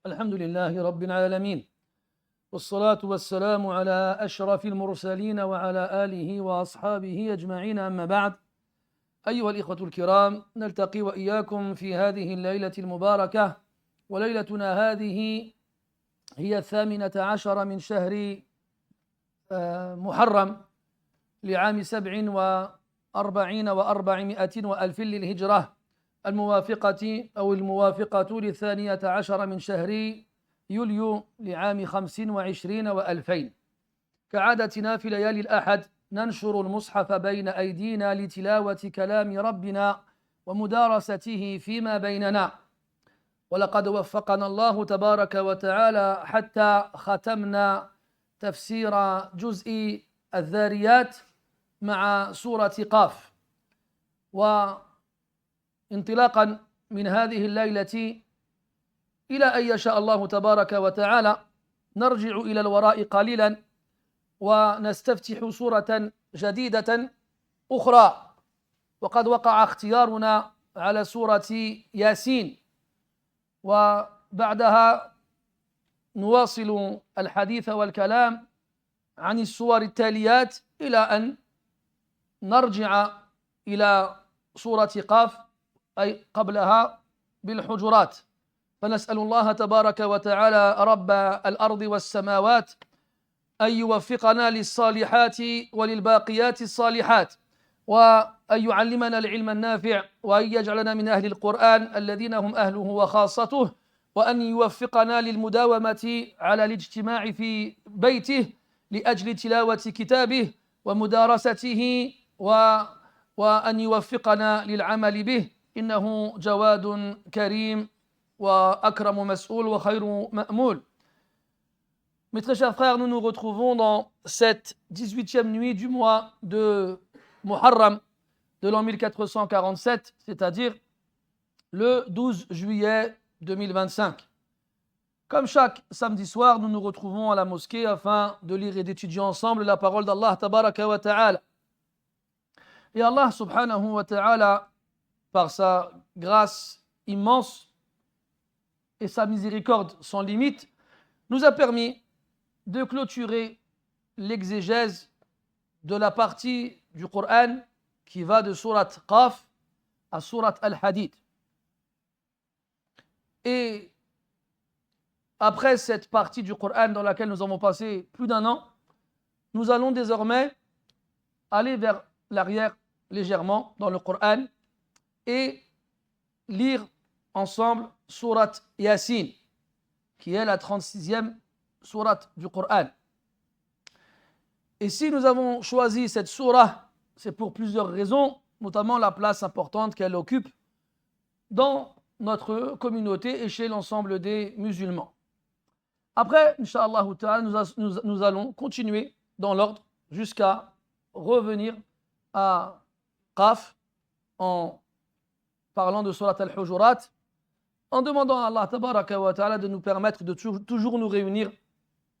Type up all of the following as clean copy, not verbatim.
الحمد لله رب العالمين، والصلاة والسلام على أشرف المرسلين وعلى آله وأصحابه أجمعين، أما بعد. أيها الإخوة الكرام، نلتقي وإياكم في هذه الليلة المباركة، وليلتنا هذه هي 18 من شهر محرم لعام 47 و400 وألف للهجرة، الموافقة ل12 من شهر يوليو لعام 25 و2000. كعادتنا في ليالي الأحد ننشر المصحف بين أيدينا لتلاوة كلام ربنا ومدارسته فيما بيننا، ولقد وفقنا الله تبارك وتعالى حتى ختمنا تفسير جزء الذاريات مع سورة قاف. وانطلاقا من هذه الليلة إلى أن يشاء الله تبارك وتعالى نرجع إلى الوراء قليلا ونستفتح سورة جديدة أخرى، وقد وقع اختيارنا على سورة ياسين، وبعدها نواصل الحديث والكلام عن السور التاليات إلى أن نرجع إلى سورة قاف، أي قبلها بالحجرات. فنسأل الله تبارك وتعالى رب الأرض والسماوات أن يوفقنا للصالحات وللباقيات الصالحات، وأن يعلمنا العلم النافع، وأن يجعلنا من أهل القرآن الذين هم أهله وخاصته، وأن يوفقنا للمداومة على الاجتماع في بيته لأجل تلاوة كتابه ومدارسته، وأن يوفقنا للعمل به، إنه جواد كريم وأكرم مسؤول وخير مأمول. Mes très chers frères, nous nous retrouvons dans cette 18e nuit du mois de Muharram de l'an 1447, c'est-à-dire le 12 juillet 2025. Comme chaque samedi soir, nous nous retrouvons à la mosquée afin de lire et d'étudier ensemble la parole d'Allah tabaraka wa ta'ala. Et Allah subhanahu wa ta'ala, par sa grâce immense et sa miséricorde sans limite, nous a permis de clôturer l'exégèse de la partie du Coran qui va de Surat Qaf à Surat Al-Hadid. Et après cette partie du Coran dans laquelle nous avons passé plus d'un an, nous allons désormais aller vers l'arrière légèrement dans le Coran et lire ensemble Surat Yasin, qui est la 36e sourate du Coran. Et si nous avons choisi cette sourate, c'est pour plusieurs raisons, notamment la place importante qu'elle occupe dans notre communauté et chez l'ensemble des musulmans. Après, Inch'Allah, nous allons continuer dans l'ordre jusqu'à revenir à Qaf en parlant de Surat Al-Hujurat, en demandant à Allah tabaraka wa ta'ala de nous permettre de toujours nous réunir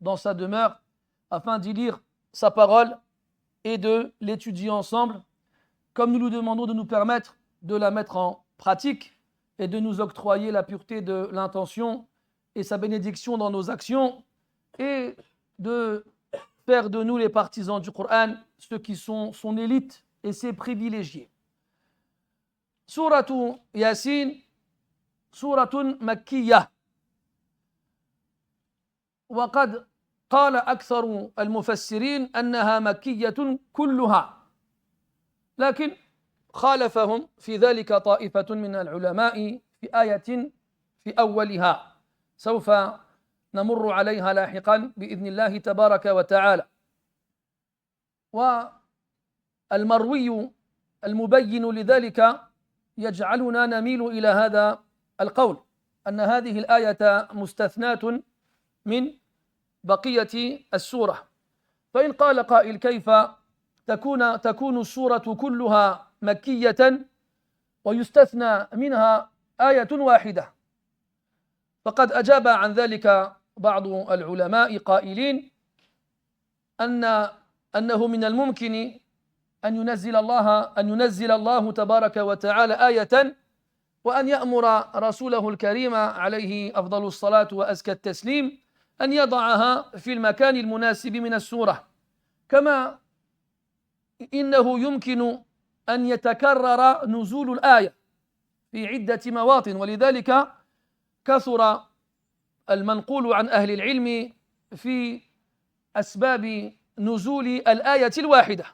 dans sa demeure afin d'y lire sa parole et de l'étudier ensemble, comme nous lui demandons de nous permettre de la mettre en pratique et de nous octroyer la pureté de l'intention et sa bénédiction dans nos actions, et de faire de nous les partisans du Coran, ceux qui sont son élite et ses privilégiés. Suratu Yasin, suratun makkiyah. وقد قال أكثر المفسرين أنها مكية كلها، لكن خالفهم في ذلك طائفة من العلماء في آية في أولها سوف نمر عليها لاحقا بإذن الله تبارك وتعالى. والمروي المبين لذلك يجعلنا نميل إلى هذا القول، أن هذه الآية مستثناة من بقية السورة. فإن قال قائل كيف تكون السورة كلها مكية ويستثنى منها آية واحدة؟ فقد أجاب عن ذلك بعض العلماء قائلين أنه من الممكن أن ينزل الله تبارك وتعالى آية وأن يأمر رسوله الكريم عليه أفضل الصلاة وأزكى التسليم أن يضعها في المكان المناسب من السورة، كما إنه يمكن أن يتكرر نزول الآية في عدة مواطن، ولذلك كثر المنقول عن أهل العلم في أسباب نزول الآية الواحدة.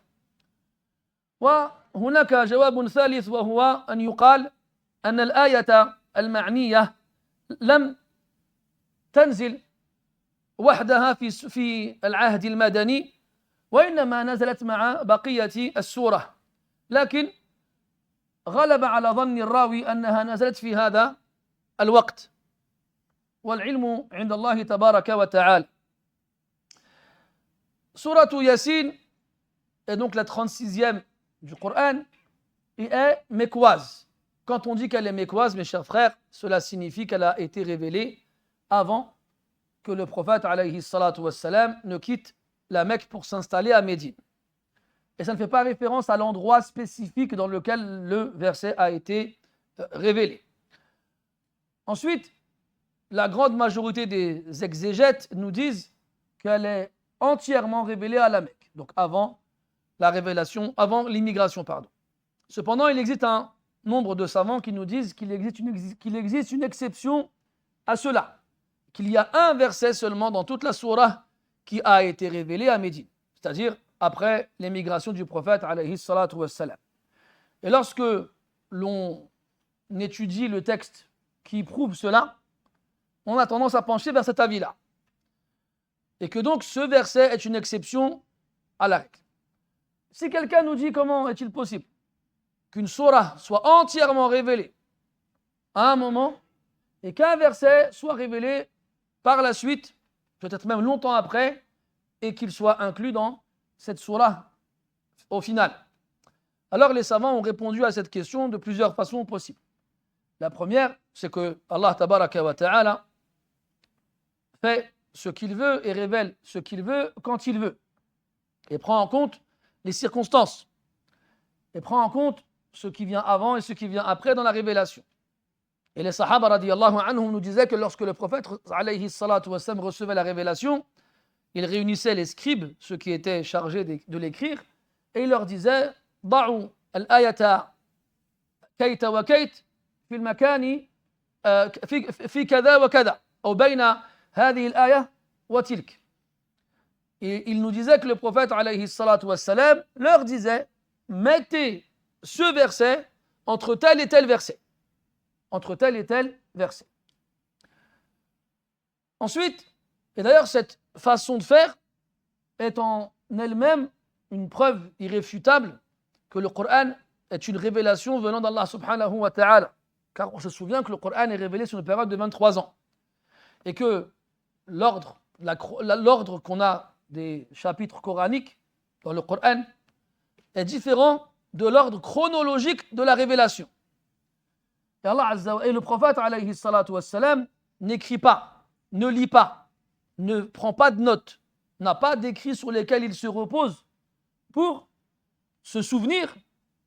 وهناك جواب ثالث، وهو أن يقال أن الآية المعنية لم تنزل وحدها في العهد المدني، وإنما نزلت مع بقية السورة، لكن غلب على ظن الراوي أنها نزلت في هذا الوقت، والعلم عند الله تبارك وتعالى. Surah Yassine est donc la 36e du Coran et est mécoise. Quand on dit qu'elle est mécoise, mes chers frères, cela signifie qu'elle a été révélée avant que le prophète alayhi salatu wassalam ne quitte la Mecque pour s'installer à Médine. Et ça ne fait pas référence à l'endroit spécifique dans lequel le verset a été révélé. Ensuite, la grande majorité des exégètes nous disent qu'elle est entièrement révélée à la Mecque, donc avant la révélation, avant l'immigration, pardon. Cependant, il existe un nombre de savants qui nous disent qu'il existe une exception à cela, qu'il y a un verset seulement dans toute la sourate qui a été révélé à Médine, c'est-à-dire après l'émigration du prophète alayhi salatu wassalam. Et lorsque l'on étudie le texte qui prouve cela, on a tendance à pencher vers cet avis-là. Et que donc ce verset est une exception à la règle. Si quelqu'un nous dit comment est-il possible qu'une sourate soit entièrement révélée à un moment et qu'un verset soit révélé par la suite, peut-être même longtemps après, et qu'il soit inclus dans cette sourate au final. Alors les savants ont répondu à cette question de plusieurs façons possibles. La première, c'est que Allah tabaraka wa ta'ala fait ce qu'il veut et révèle ce qu'il veut quand il veut, et prend en compte les circonstances, et prend en compte ce qui vient avant et ce qui vient après dans la révélation. Et les sahaba radiyallahu anhum nous disaient que lorsque le prophète alayhi salatu wassalam recevait la révélation, il réunissait les scribes, ceux qui étaient chargés de l'écrire, et il leur disait « Da'u al-ayata kayta wa kayt fi al-makani fi kada wa kada ou bayna hadihi al-aya wa tilk ». Et il nous disait que le prophète alayhi salatu wassalam leur disait « Mettez ce verset entre tel et tel verset ». Entre tel et tel verset. Ensuite, et d'ailleurs cette façon de faire est en elle-même une preuve irréfutable que le Coran est une révélation venant d'Allah subhanahu wa ta'ala. Car on se souvient que le Coran est révélé sur une période de 23 ans. Et que l'ordre qu'on a des chapitres coraniques dans le Coran est différent de l'ordre chronologique de la révélation. Et Allah et le prophète alayhi salatu wassalam n'écrit pas, ne lit pas, ne prend pas de notes, n'a pas d'écrits sur lesquels il se repose pour se souvenir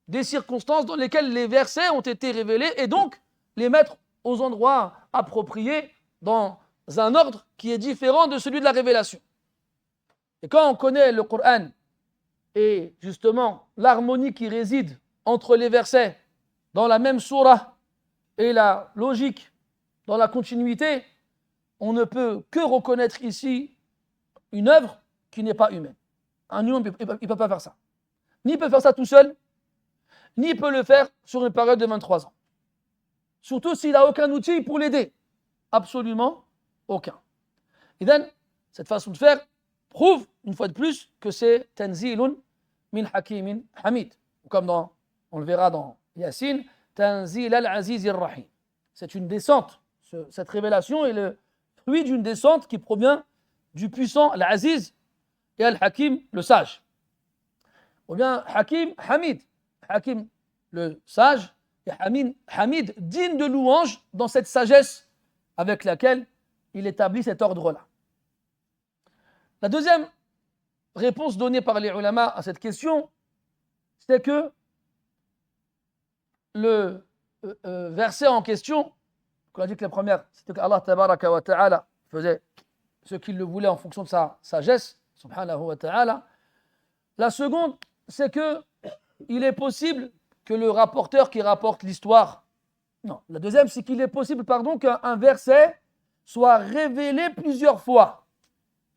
des circonstances dans lesquelles les versets ont été révélés et donc les mettre aux endroits appropriés dans un ordre qui est différent de celui de la révélation. Et quand on connaît le Coran et justement l'harmonie qui réside entre les versets dans la même sourate et la logique dans la continuité, on ne peut que reconnaître ici une œuvre qui n'est pas humaine. Un humain ne peut pas faire ça. Ni peut faire ça tout seul, ni peut le faire sur une période de 23 ans. Surtout s'il n'a aucun outil pour l'aider. Absolument aucun. Et donc, cette façon de faire prouve, une fois de plus, que c'est Tanzilun min Hakimin Hamid. Comme on le verra dans Yassine, Tanzil al-Aziz ar-Rahim. C'est une descente. Cette révélation est le fruit d'une descente qui provient du puissant, l'Aziz, et al-Hakim, le sage. Ou bien Hakim, Hamid. Hakim, le sage, et Hamid, digne de louange dans cette sagesse avec laquelle il établit cet ordre-là. La deuxième réponse donnée par les ulama à cette question, c'est que verset en question, on a dit que la première, c'était qu'Allah tabaraka wa ta'ala faisait ce qu'il le voulait en fonction de sa sagesse, subhanahu wa ta'ala. La seconde, c'est que il est possible que le rapporteur qui rapporte l'histoire, non, la deuxième, c'est qu'il est possible, qu'un verset soit révélé plusieurs fois,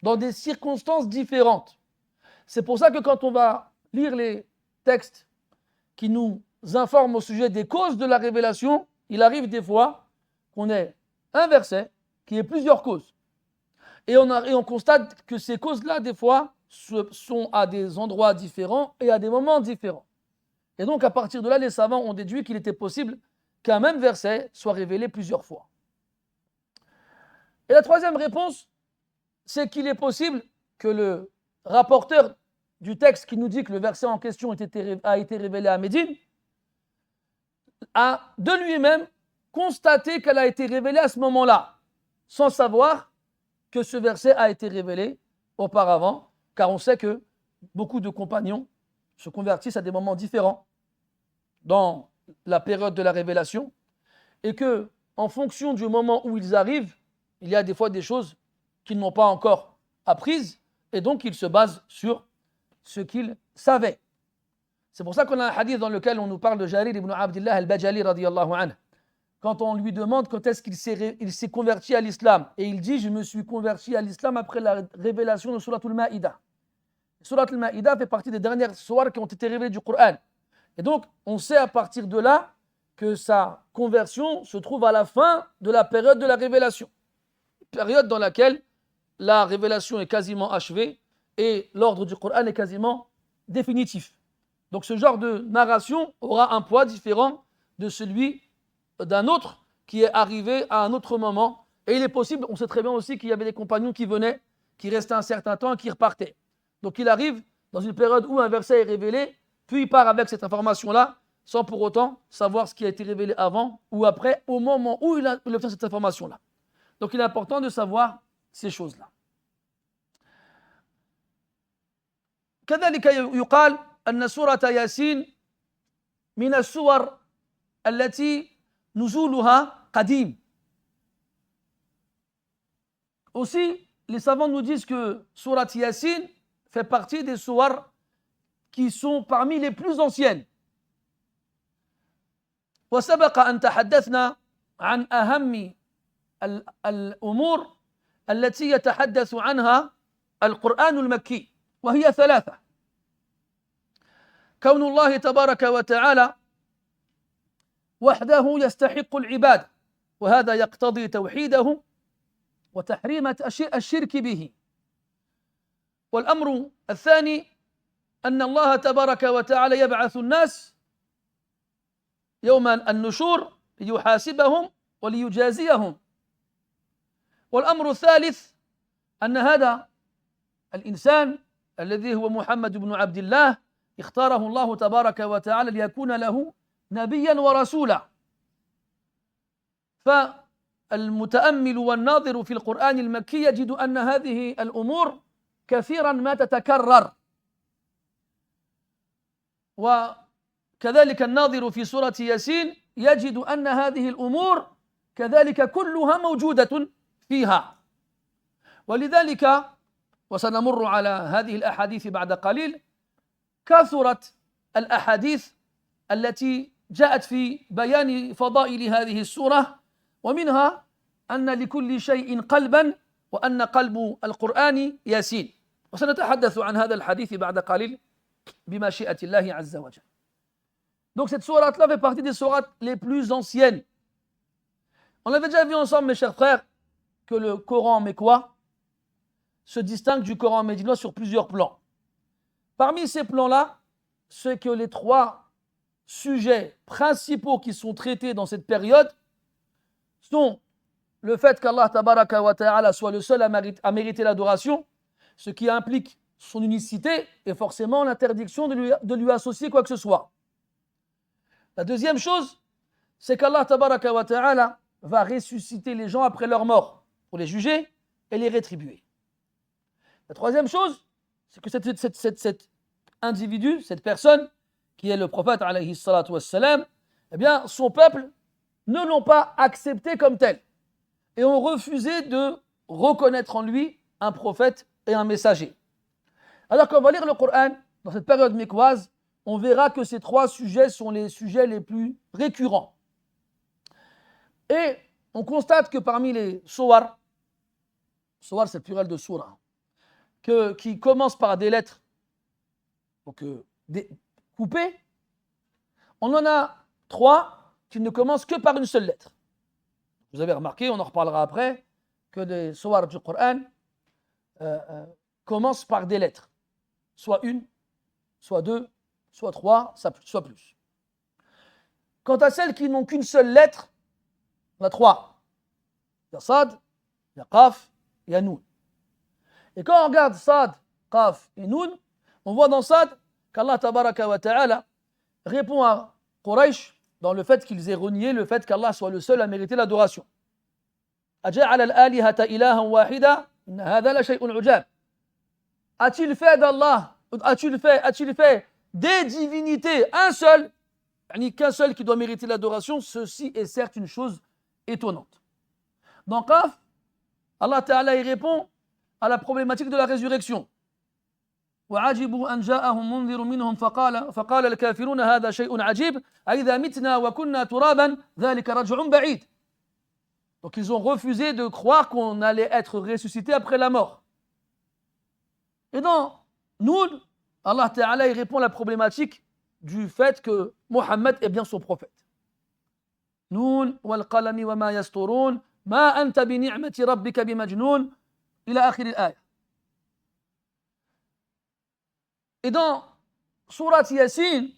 dans des circonstances différentes. C'est pour ça que quand on va lire les textes qui nous informent au sujet des causes de la révélation, il arrive des fois qu'on ait un verset qui ait plusieurs causes. Et on constate que ces causes-là, des fois, sont à des endroits différents et à des moments différents. Et donc, à partir de là, les savants ont déduit qu'il était possible qu'un même verset soit révélé plusieurs fois. Et la troisième réponse, c'est qu'il est possible que le rapporteur du texte qui nous dit que le verset en question a été révélé à Médine a de lui-même constaté qu'elle a été révélée à ce moment-là, sans savoir que ce verset a été révélé auparavant, car on sait que beaucoup de compagnons se convertissent à des moments différents dans la période de la révélation, et que, en fonction du moment où ils arrivent, il y a des fois des choses qu'ils n'ont pas encore apprises, et donc ils se basent sur ce qu'ils savaient. C'est pour ça qu'on a un hadith dans lequel on nous parle de Jarir ibn Abdillah al-Bajali radiyallahu anhu. Quand on lui demande quand est-ce qu'il s'est converti à l'islam, et il dit « Je me suis converti à l'islam après la révélation de Surat al-Ma'ida ». Surat al-Ma'ida fait partie des dernières sourates qui ont été révélées du Coran. Et donc, on sait à partir de là que sa conversion se trouve à la fin de la période de la révélation. Période dans laquelle la révélation est quasiment achevée et l'ordre du Coran est quasiment définitif. Donc ce genre de narration aura un poids différent de celui d'un autre qui est arrivé à un autre moment. Et il est possible, on sait très bien aussi qu'il y avait des compagnons qui venaient, qui restaient un certain temps et qui repartaient. Donc il arrive dans une période où un verset est révélé, puis il part avec cette information-là, sans pour autant savoir ce qui a été révélé avant ou après, au moment où il obtient cette information-là. Donc il est important de savoir ces choses-là. كذلك يقال أن سورة ياسين من السور التي نزولها قديم. Aussi, les savants nous disent que Surat Yasin fait partie des sourates qui sont parmi les plus anciennes. وسبق أن تحدثنا عن أهم الأمور التي يتحدث عنها القرآن المكي وهي ثلاثة. كون الله تبارك وتعالى وحده يستحق العبادة وهذا يقتضي توحيده وتحريم الشرك به. والأمر الثاني أن الله تبارك وتعالى يبعث الناس يوم النشور ليحاسبهم وليجازيهم. والأمر الثالث أن هذا الإنسان الذي هو محمد بن عبد الله اختاره الله تبارك وتعالى ليكون له نبيا ورسولا. فالمتأمل والناظر في القرآن المكي يجد أن هذه الأمور كثيرا ما تتكرر، وكذلك الناظر في سورة ياسين يجد أن هذه الأمور كذلك كلها موجودة فيها. ولذلك وسنمر على هذه الأحاديث بعد قليل، كثرت الأحاديث التي جاءت في بيان فضائل هذه السورة، ومنها أن لكل شيء قلبا وأن قلب القرآن ياسين. وسنتحدث عن هذا الحديث بعد قليل بمشيئة الله عز وجل. Donc cette sourate-là fait partie des sourates les plus anciennes. On avait déjà vu ensemble, mes chers frères, que le Coran mécois se distingue du Coran médinois sur plusieurs plans. Parmi ces plans-là, c'est que les trois sujets principaux qui sont traités dans cette période sont le fait qu'Allah tabaraka wa ta'ala soit le seul à mériter l'adoration, ce qui implique son unicité et forcément l'interdiction de lui associer quoi que ce soit. La deuxième chose, c'est qu'Allah tabaraka wa ta'ala va ressusciter les gens après leur mort pour les juger et les rétribuer. La troisième chose, c'est que cet individu, cette personne, qui est le prophète alayhi salatu wassalam, eh bien, son peuple ne l'ont pas accepté comme tel et ont refusé de reconnaître en lui un prophète et un messager. Alors quand on va lire le Coran, dans cette période mécoise, on verra que ces trois sujets sont les sujets les plus récurrents. Et on constate que parmi les suwar c'est le pluriel de surah, qui commencent par des lettres donc, coupées, on en a trois qui ne commencent que par une seule lettre. Vous avez remarqué, on en reparlera après, que les suwar du Coran commencent par des lettres, soit une, soit deux, soit trois, soit plus. Quant à celles qui n'ont qu'une seule lettre, on a trois. Il y a Sad, il y a Qaf, il y a Noun. Et quand on regarde Sad, Qaf et Noun, on voit dans Sad qu'Allah tabaraka wa ta'ala répond à Quraysh dans le fait qu'ils aient renié le fait qu'Allah soit le seul à mériter l'adoration. أجعل الآلهة إلها واحدا إن هذا لشيء عجاب. A-t-il fait d'Allah, a-t-il fait des divinités un seul, qu'un seul qui doit mériter l'adoration? Ceci est certes une chose étonnante. Dans Qaf, Allah Ta'ala y répond à la problématique de la résurrection. وعجبوا أن جاءهم منذر منهم فقال الكافرون هذا شيء عجيب أإذا متنا وكنا ترابا ذلك رجع بعيد. Donc ils ont refusé de croire qu'on allait être ressuscité après la mort. Et dans Noun, Allah Ta'ala y répond à la problématique du fait que Mohammed est bien son prophète. Noun wal qalami wa ma yasturun ma anta bi ni'mati rabbika bi majnun ila akhir al-aya. Et dans Surat Yasin,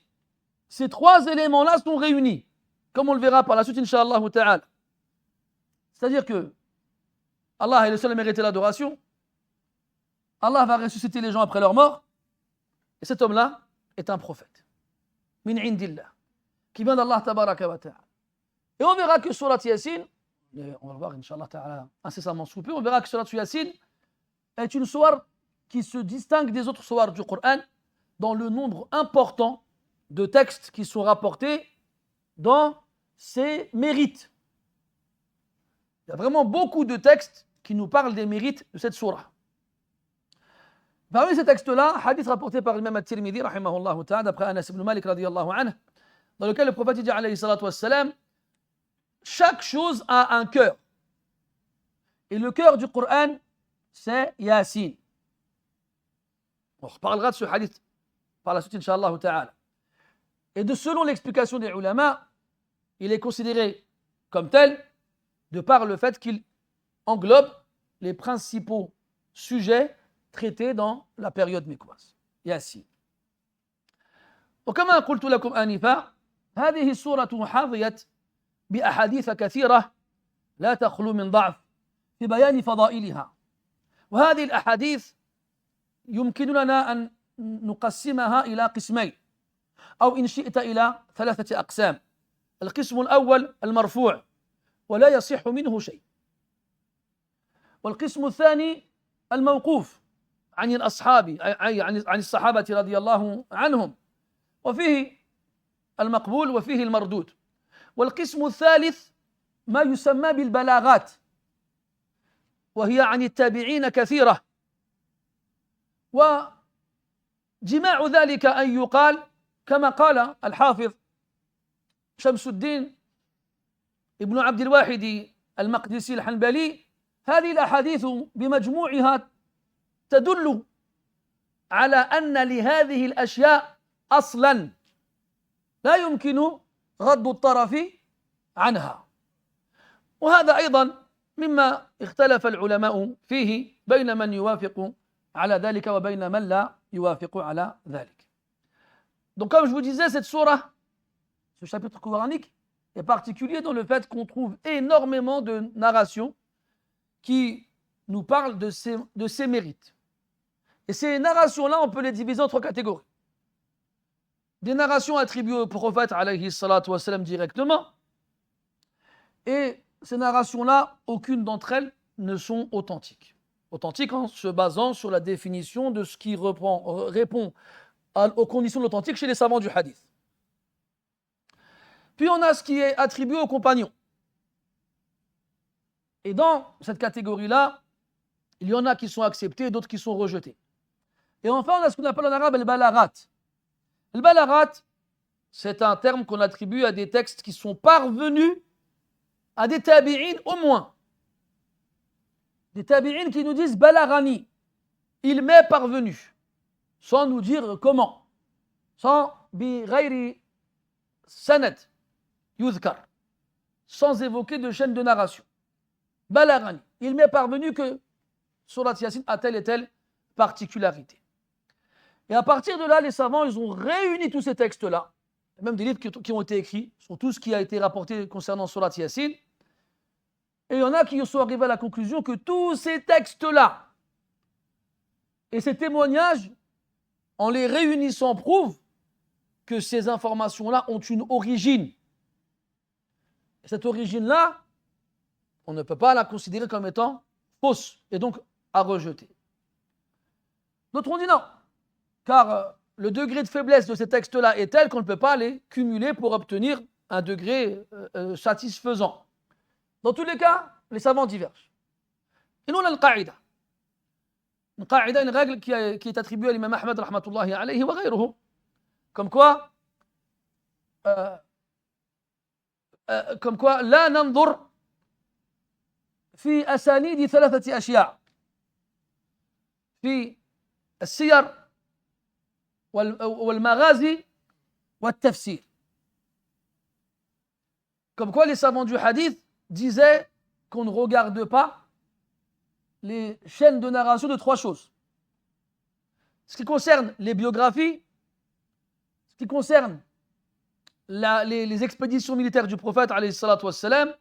ces trois éléments-là sont réunis, comme on le verra par la suite, Inch'Allah Ta'ala. C'est-à-dire que Allah est le seul à mériter l'adoration, Allah va ressusciter les gens après leur mort, et cet homme-là est un prophète, min indillah, qui vient d'Allah tabaraka wa ta'ala. Et on verra que Surat Yasin, on va le voir Inch'Allah Ta'ala incessamment sous peu, on verra que Surat Yasin est une sourate qui se distingue des autres sourates du Coran dans le nombre important de textes qui sont rapportés dans ses mérites. Il y a vraiment beaucoup de textes qui nous parlent des mérites de cette sourate. Parmi ces textes-là, hadith rapporté par l'imam At-Tirmidhi, rahimahullah ta'ala, d'après Anas ibn Malik, radiyallahu anhu, dans lequel le prophète dit, alayhi salatu wassalam, chaque chose a un cœur. Et le cœur du Coran, c'est Yasin. On reparlera de ce hadith par la suite, Inch'Allah ta'ala. Et selon l'explication des ulama, il est considéré comme tel de par le fait qu'il englobe les principaux sujets traités dans la période mécoise. Yasin. وكما قلت لكم آنفا هذه السورة حظيت بأحاديث كثيرة لا تخلو من ضعف في بيان فضائلها. وهذه الأحاديث يمكن لنا أن نقسمها إلى قسمين أو إن شئت إلى ثلاثة أقسام. القسم الأول المرفوع ولا يصح منه شيء. والقسم الثاني الموقوف عن الأصحاب عن الصحابة رضي الله عنهم وفيه المقبول وفيه المردود. والقسم الثالث ما يسمى بالبلاغات وهي عن التابعين كثيرة. وجماع ذلك أن يقال كما قال الحافظ شمس الدين ابن عبد الواحد المقدسي الحنبلي هذه الأحاديث بمجموعها تدل على أن لهذه الأشياء أصلا لا يمكن غض الطرف عنها. وهذا أيضا مما اختلف العلماء فيه بين من يوافق على ذلك وبين من لا يوافق على ذلك. Donc comme je vous disais, cette sourate, ce chapitre coranique est particulier dans le fait qu'on trouve énormément de narrations qui nous parlent de ses mérites. Et ces narrations-là, on peut les diviser en trois catégories. Des narrations attribuées au prophète alayhi salatu wassalam directement, et ces narrations-là, aucune d'entre elles ne sont authentiques. Authentiques en se basant sur la définition de ce qui répond aux conditions de l'authentique chez les savants du hadith. Puis on a ce qui est attribué aux compagnons. Et dans cette catégorie-là, il y en a qui sont acceptés et d'autres qui sont rejetés. Et enfin, on a ce qu'on appelle en arabe le balaghat. Le balaghat, c'est un terme qu'on attribue à des textes qui sont parvenus à des tabi'in au moins. Des tabi'in qui nous disent balagani, il m'est parvenu, sans nous dire comment, sans bi ghayri sanad yuzkar, sans évoquer de chaîne de narration. Balagani, il m'est parvenu que Surat Yasin a telle et telle particularité. Et à partir de là, les savants, ils ont réuni tous ces textes-là, même des livres qui ont été écrits sur tout ce qui a été rapporté concernant Surat Yasin. Et il y en a qui sont arrivés à la conclusion que tous ces textes-là et ces témoignages, en les réunissant, prouvent que ces informations-là ont une origine. Et cette origine-là, on ne peut pas la considérer comme étant fausse et donc à rejeter. D'autres ont dit non, car le degré de faiblesse de ces textes-là est tel qu'on ne peut pas les cumuler pour obtenir un degré satisfaisant. Dans tous les cas, les savants divergent. Et nous, on a le qaïda. Une qaïda, une règle qui est attribuée à l'imam Ahmed, rahmatullahi alayhi wa ghayruhu. Comme quoi, لا ننظر في أسانيد ثلاثة أشياء في السير والمغازي والتفسير. Comme quoi les savants du hadith disaient qu'on ne regarde pas les chaînes de narration de trois choses. Ce qui concerne les biographies, ce qui concerne les expéditions militaires du prophète alayhi salatu wassalam,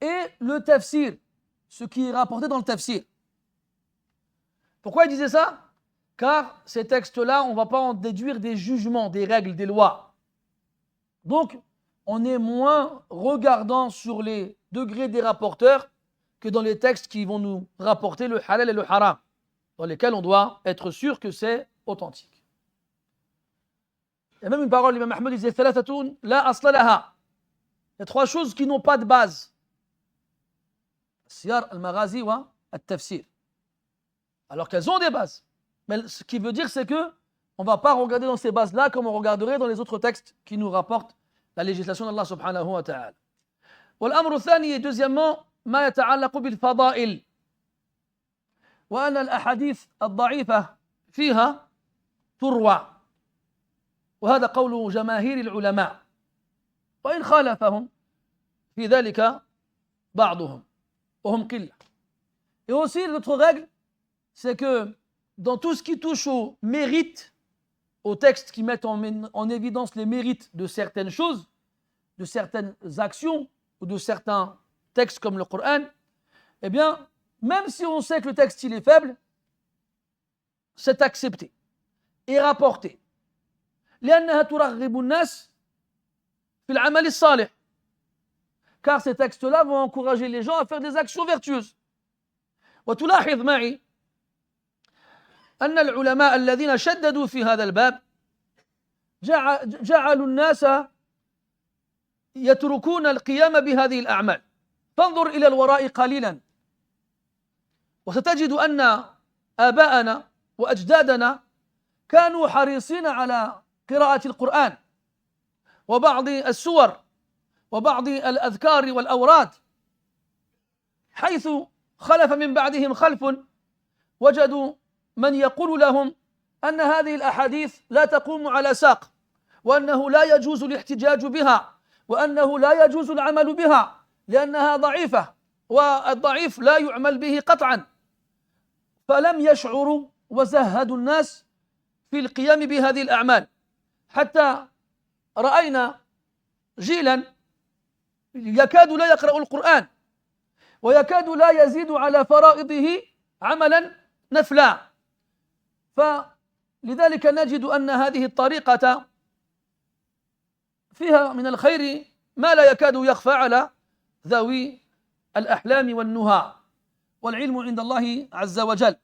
et le tafsir, ce qui est rapporté dans le tafsir. Pourquoi il disait ça? Car ces textes-là, on ne va pas en déduire des jugements, des règles, des lois. Donc, on est moins regardant sur les degrés des rapporteurs que dans les textes qui vont nous rapporter le halal et le haram, dans lesquels on doit être sûr que c'est authentique. Il y a même une parole, l'imam Ahmed disait thalathatun la asla laha. Il y a trois choses qui n'ont pas de base. Siyar, al-maghazi wa al-tafsir. Alors qu'elles ont des bases. Mais ce qui veut dire, c'est que on ne va pas regarder dans ces bases-là comme on regarderait dans les autres textes qui nous rapportent la législation d'Allah subhanahu wa ta'ala. والأمر الثاني, deuxièmement, ما يتعلق بالفضائل. وأن الأحاديث الضعيفة فيها تروى. وهذا قول جماهير العلماء. وإن خالفهم في ذلك بعضهم وهم قلة. Et aussi, l'autre règle, c'est que dans tout ce qui touche au mérite, aux textes qui mettent en évidence les mérites de certaines choses, de certaines actions ou de certains textes comme le Coran, eh bien, même si on sait que le texte il est faible, c'est accepté et rapporté. لأنها ترغب الناس في العمل الصالح. Car ces textes-là vont encourager les gens à faire des actions vertueuses. وتلاحظ معي أن العلماء الذين شددوا في هذا الباب جعلوا الناس يتركون القيام بهذه الأعمال. فانظر إلى الوراء قليلا وستجد أن آباءنا وأجدادنا كانوا حريصين على قراءة القرآن وبعض السور وبعض الأذكار والأوراد، حيث خلف من بعدهم خلف وجدوا من يقول لهم أن هذه الأحاديث لا تقوم على ساق، وأنه لا يجوز الاحتجاج بها، وأنه لا يجوز العمل بها لأنها ضعيفة، والضعيف لا يعمل به قطعا. فلم يشعروا وزهدوا الناس في القيام بهذه الأعمال، حتى رأينا جيلا يكاد لا يقرأ القرآن ويكاد لا يزيد على فرائضه عملا نفلا. فلذلك نجد أن هذه الطريقة فيها من الخير ما لا يكاد يخفى على ذوي الأحلام والنهى والعلم عند الله عز وجل.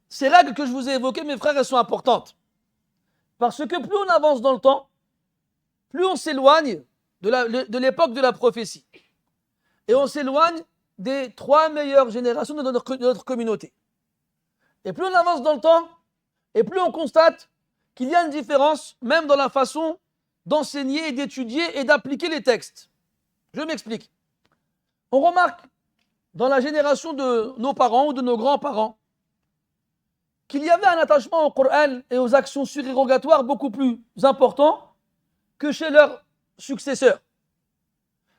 Ces règles que je vous ai évoquées, mes frères, elles sont importantes. Parce que plus on avance dans le temps, plus on s'éloigne de l'époque de la prophétie. Et on s'éloigne des 3 meilleures générations de notre communauté. Et plus on avance dans le temps, et plus on constate qu'il y a une différence, même dans la façon d'enseigner et d'étudier et d'appliquer les textes. Je m'explique. On remarque dans la génération de nos parents ou de nos grands-parents qu'il y avait un attachement au Coran et aux actions surérogatoires beaucoup plus important que chez leurs successeurs.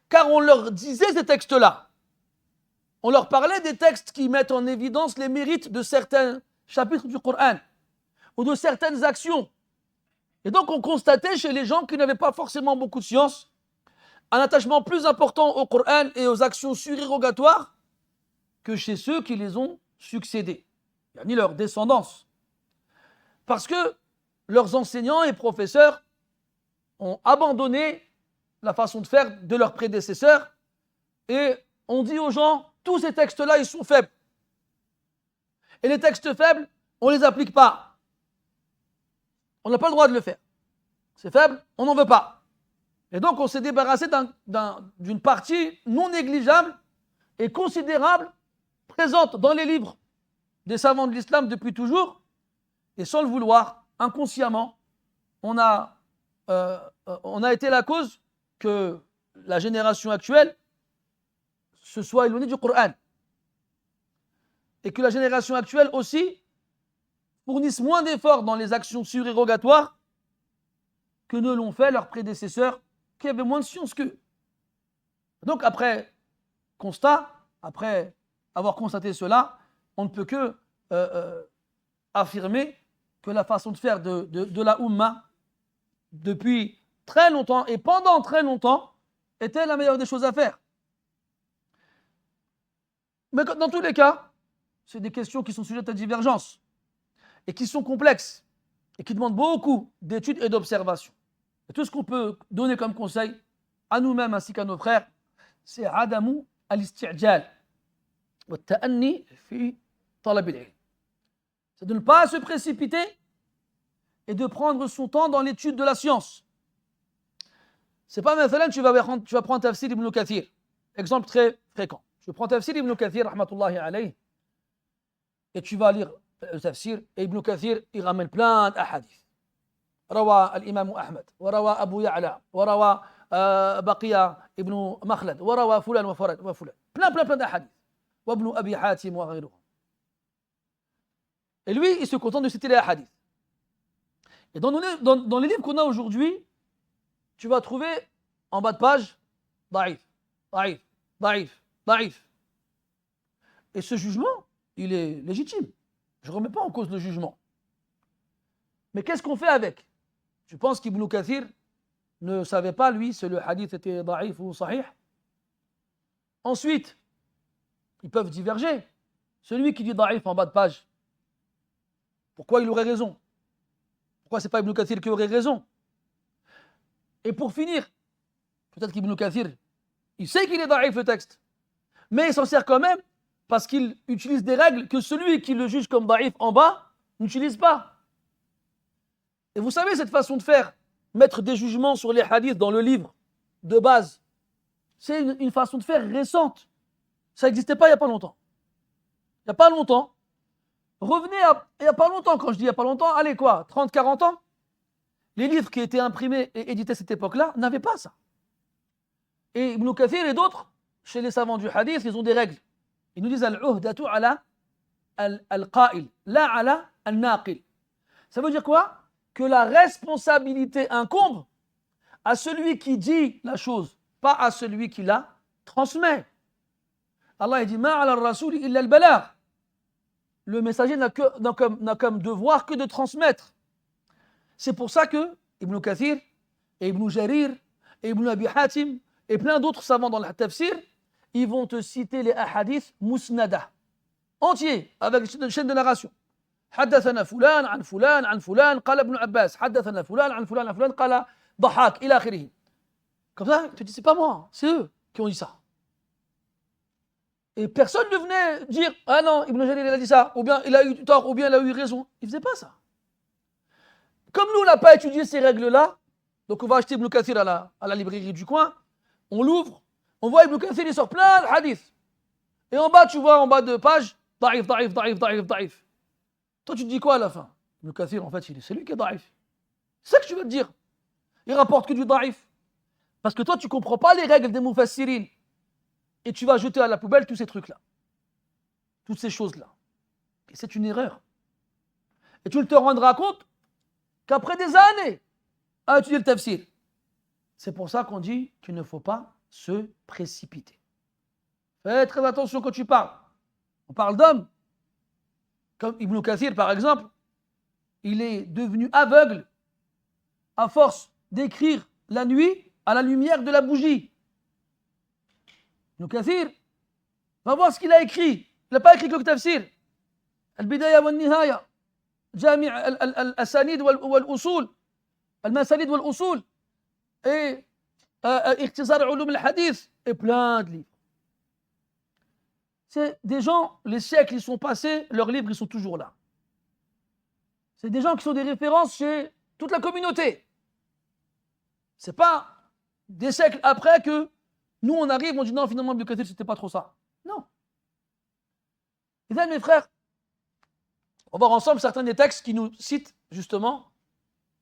Car on leur disait ces textes-là. On leur parlait des textes qui mettent en évidence les mérites de certains chapitres du Coran ou de certaines actions. Et donc on constatait chez les gens qui n'avaient pas forcément beaucoup de science un attachement plus important au Coran et aux actions surérogatoires que chez ceux qui les ont succédés, ni leur descendance. Parce que leurs enseignants et professeurs ont abandonné la façon de faire de leurs prédécesseurs et on dit aux gens, tous ces textes-là, ils sont faibles. Et les textes faibles, on ne les applique pas. On n'a pas le droit de le faire. C'est faible, on n'en veut pas. Et donc on s'est débarrassé d'une partie non négligeable et considérable présente dans les livres des savants de l'islam depuis toujours, et sans le vouloir, inconsciemment, on a été la cause que la génération actuelle se soit éloignée du Coran. Et que la génération actuelle aussi fournisse moins d'efforts dans les actions surérogatoires que ne l'ont fait leurs prédécesseurs qui avaient moins de science qu'eux. Donc après avoir constaté cela, on ne peut que affirmer que la façon de faire de la Ummah depuis très longtemps et pendant très longtemps était la meilleure des choses à faire. Mais dans tous les cas, c'est des questions qui sont sujettes à divergence et qui sont complexes et qui demandent beaucoup d'études et d'observations. Et tout ce qu'on peut donner comme conseil à nous-mêmes ainsi qu'à nos frères, c'est adamu al-isti'jal wa ta'anni fi talab al-ilm. C'est de ne pas se précipiter et de prendre son temps dans l'étude de la science. C'est pas maintenant tu vas prendre Tafsir Ibn Kathir, exemple très fréquent. Tu prends Tafsir Ibn Kathir, rahmatullahi alayhi, et tu vas lire le Tafsir, et Ibn Kathir, il ramène plein d'ahadith. روى الإمام أحمد وروى أبو يعلى وروى بقية ابن مخلد وروى فلان وفلان plein d'ahadith وابن أبي حاتم وغيرهم. Et lui, il se contente de citer les hadiths. Et dans les livres qu'on a aujourd'hui, tu vas trouver en bas de page daïf. Et ce jugement, il est légitime. Je ne remets pas en cause le jugement. Mais qu'est-ce qu'on fait avec? Je pense qu'Ibn Kathir ne savait pas, lui, si le hadith était daïf ou sahih. Ensuite, ils peuvent diverger. Celui qui dit daïf en bas de page, pourquoi il aurait raison? Pourquoi ce n'est pas Ibn Kathir qui aurait raison? Et pour finir, peut-être qu'Ibn Kathir, il sait qu'il est daïf le texte, mais il s'en sert quand même parce qu'il utilise des règles que celui qui le juge comme daïf en bas n'utilise pas. Et vous savez, cette façon de faire, mettre des jugements sur les hadiths dans le livre de base, c'est une façon de faire récente. Ça n'existait pas il n'y a pas longtemps. Il n'y a pas longtemps. Revenez il n'y a pas longtemps, quand je dis il n'y a pas longtemps, allez quoi, 30, 40 ans? Les livres qui étaient imprimés et édités à cette époque-là n'avaient pas ça. Et Ibn Kathir et d'autres, chez les savants du hadith, ils ont des règles. Ils nous disent al-uhdatu ala al-qa'il, la ala al-naqil. Ça veut dire quoi? Que la responsabilité incombe à celui qui dit la chose, pas à celui qui la transmet. Allah dit ma ala al-rasoul illa al-balagh. Le messager n'a comme devoir que de transmettre. C'est pour ça que Ibn Kathir et Ibn Jarir et Ibn Abi Hatim et plein d'autres savants dans le tafsir, ils vont te citer les ahadiths musnada, entiers, avec une chaîne de narration. حدثنا فلان عن فلان عن فلان قال ابن عباس حدثنا فلان عن فلان عن فلان قال ضحاك إلى آخره. Comme ça, tu te dis, c'est pas moi, c'est eux qui ont dit ça. Et personne ne venait dire, ah non, Ibn Jarir il a dit ça, ou bien il a eu tort, ou bien il a eu raison. Il ne faisait pas ça. Comme nous, on n'a pas étudié ces règles-là, Donc on va acheter Ibn Kathir à la librairie du coin, on l'ouvre, on voit Ibn Kathir, il sort plein de hadiths. Et en bas, tu vois, en bas de page, daif, daif, daif, daif, daif. Toi, tu te dis quoi à la fin? Ibn Kathir, en fait, c'est lui qui est daif. C'est ça que tu vas te dire. Il rapporte que du daif. Parce que toi, tu ne comprends pas les règles des mufassirin. Et tu vas jeter à la poubelle tous ces trucs-là. Toutes ces choses-là. Et c'est une erreur. Et tu te rendras compte qu'après des années à étudier le tafsir, c'est pour ça qu'on dit qu'il ne faut pas se précipiter. Fais très attention quand tu parles. On parle d'hommes. Comme Ibn Kathir, par exemple, il est devenu aveugle à force d'écrire la nuit à la lumière de la bougie. Ibn Kathir, va voir ce qu'il a écrit. Il n'a pas écrit que le tafsir. Al-Bidaya wal-Nihaya, Jami' al-Asanid wal-Usul, Al-Masanid wal-Usul, et Ikhtisar Ulum al-Hadith, et plein de livres. C'est des gens, les siècles, ils sont passés, leurs livres, ils sont toujours là. C'est des gens qui sont des références chez toute la communauté. C'est pas des siècles après que nous, on arrive, on dit non, finalement, Ibn Kathir, c'était pas trop ça. Non. Et là, mes frères, on va voir ensemble certains des textes qui nous citent, justement,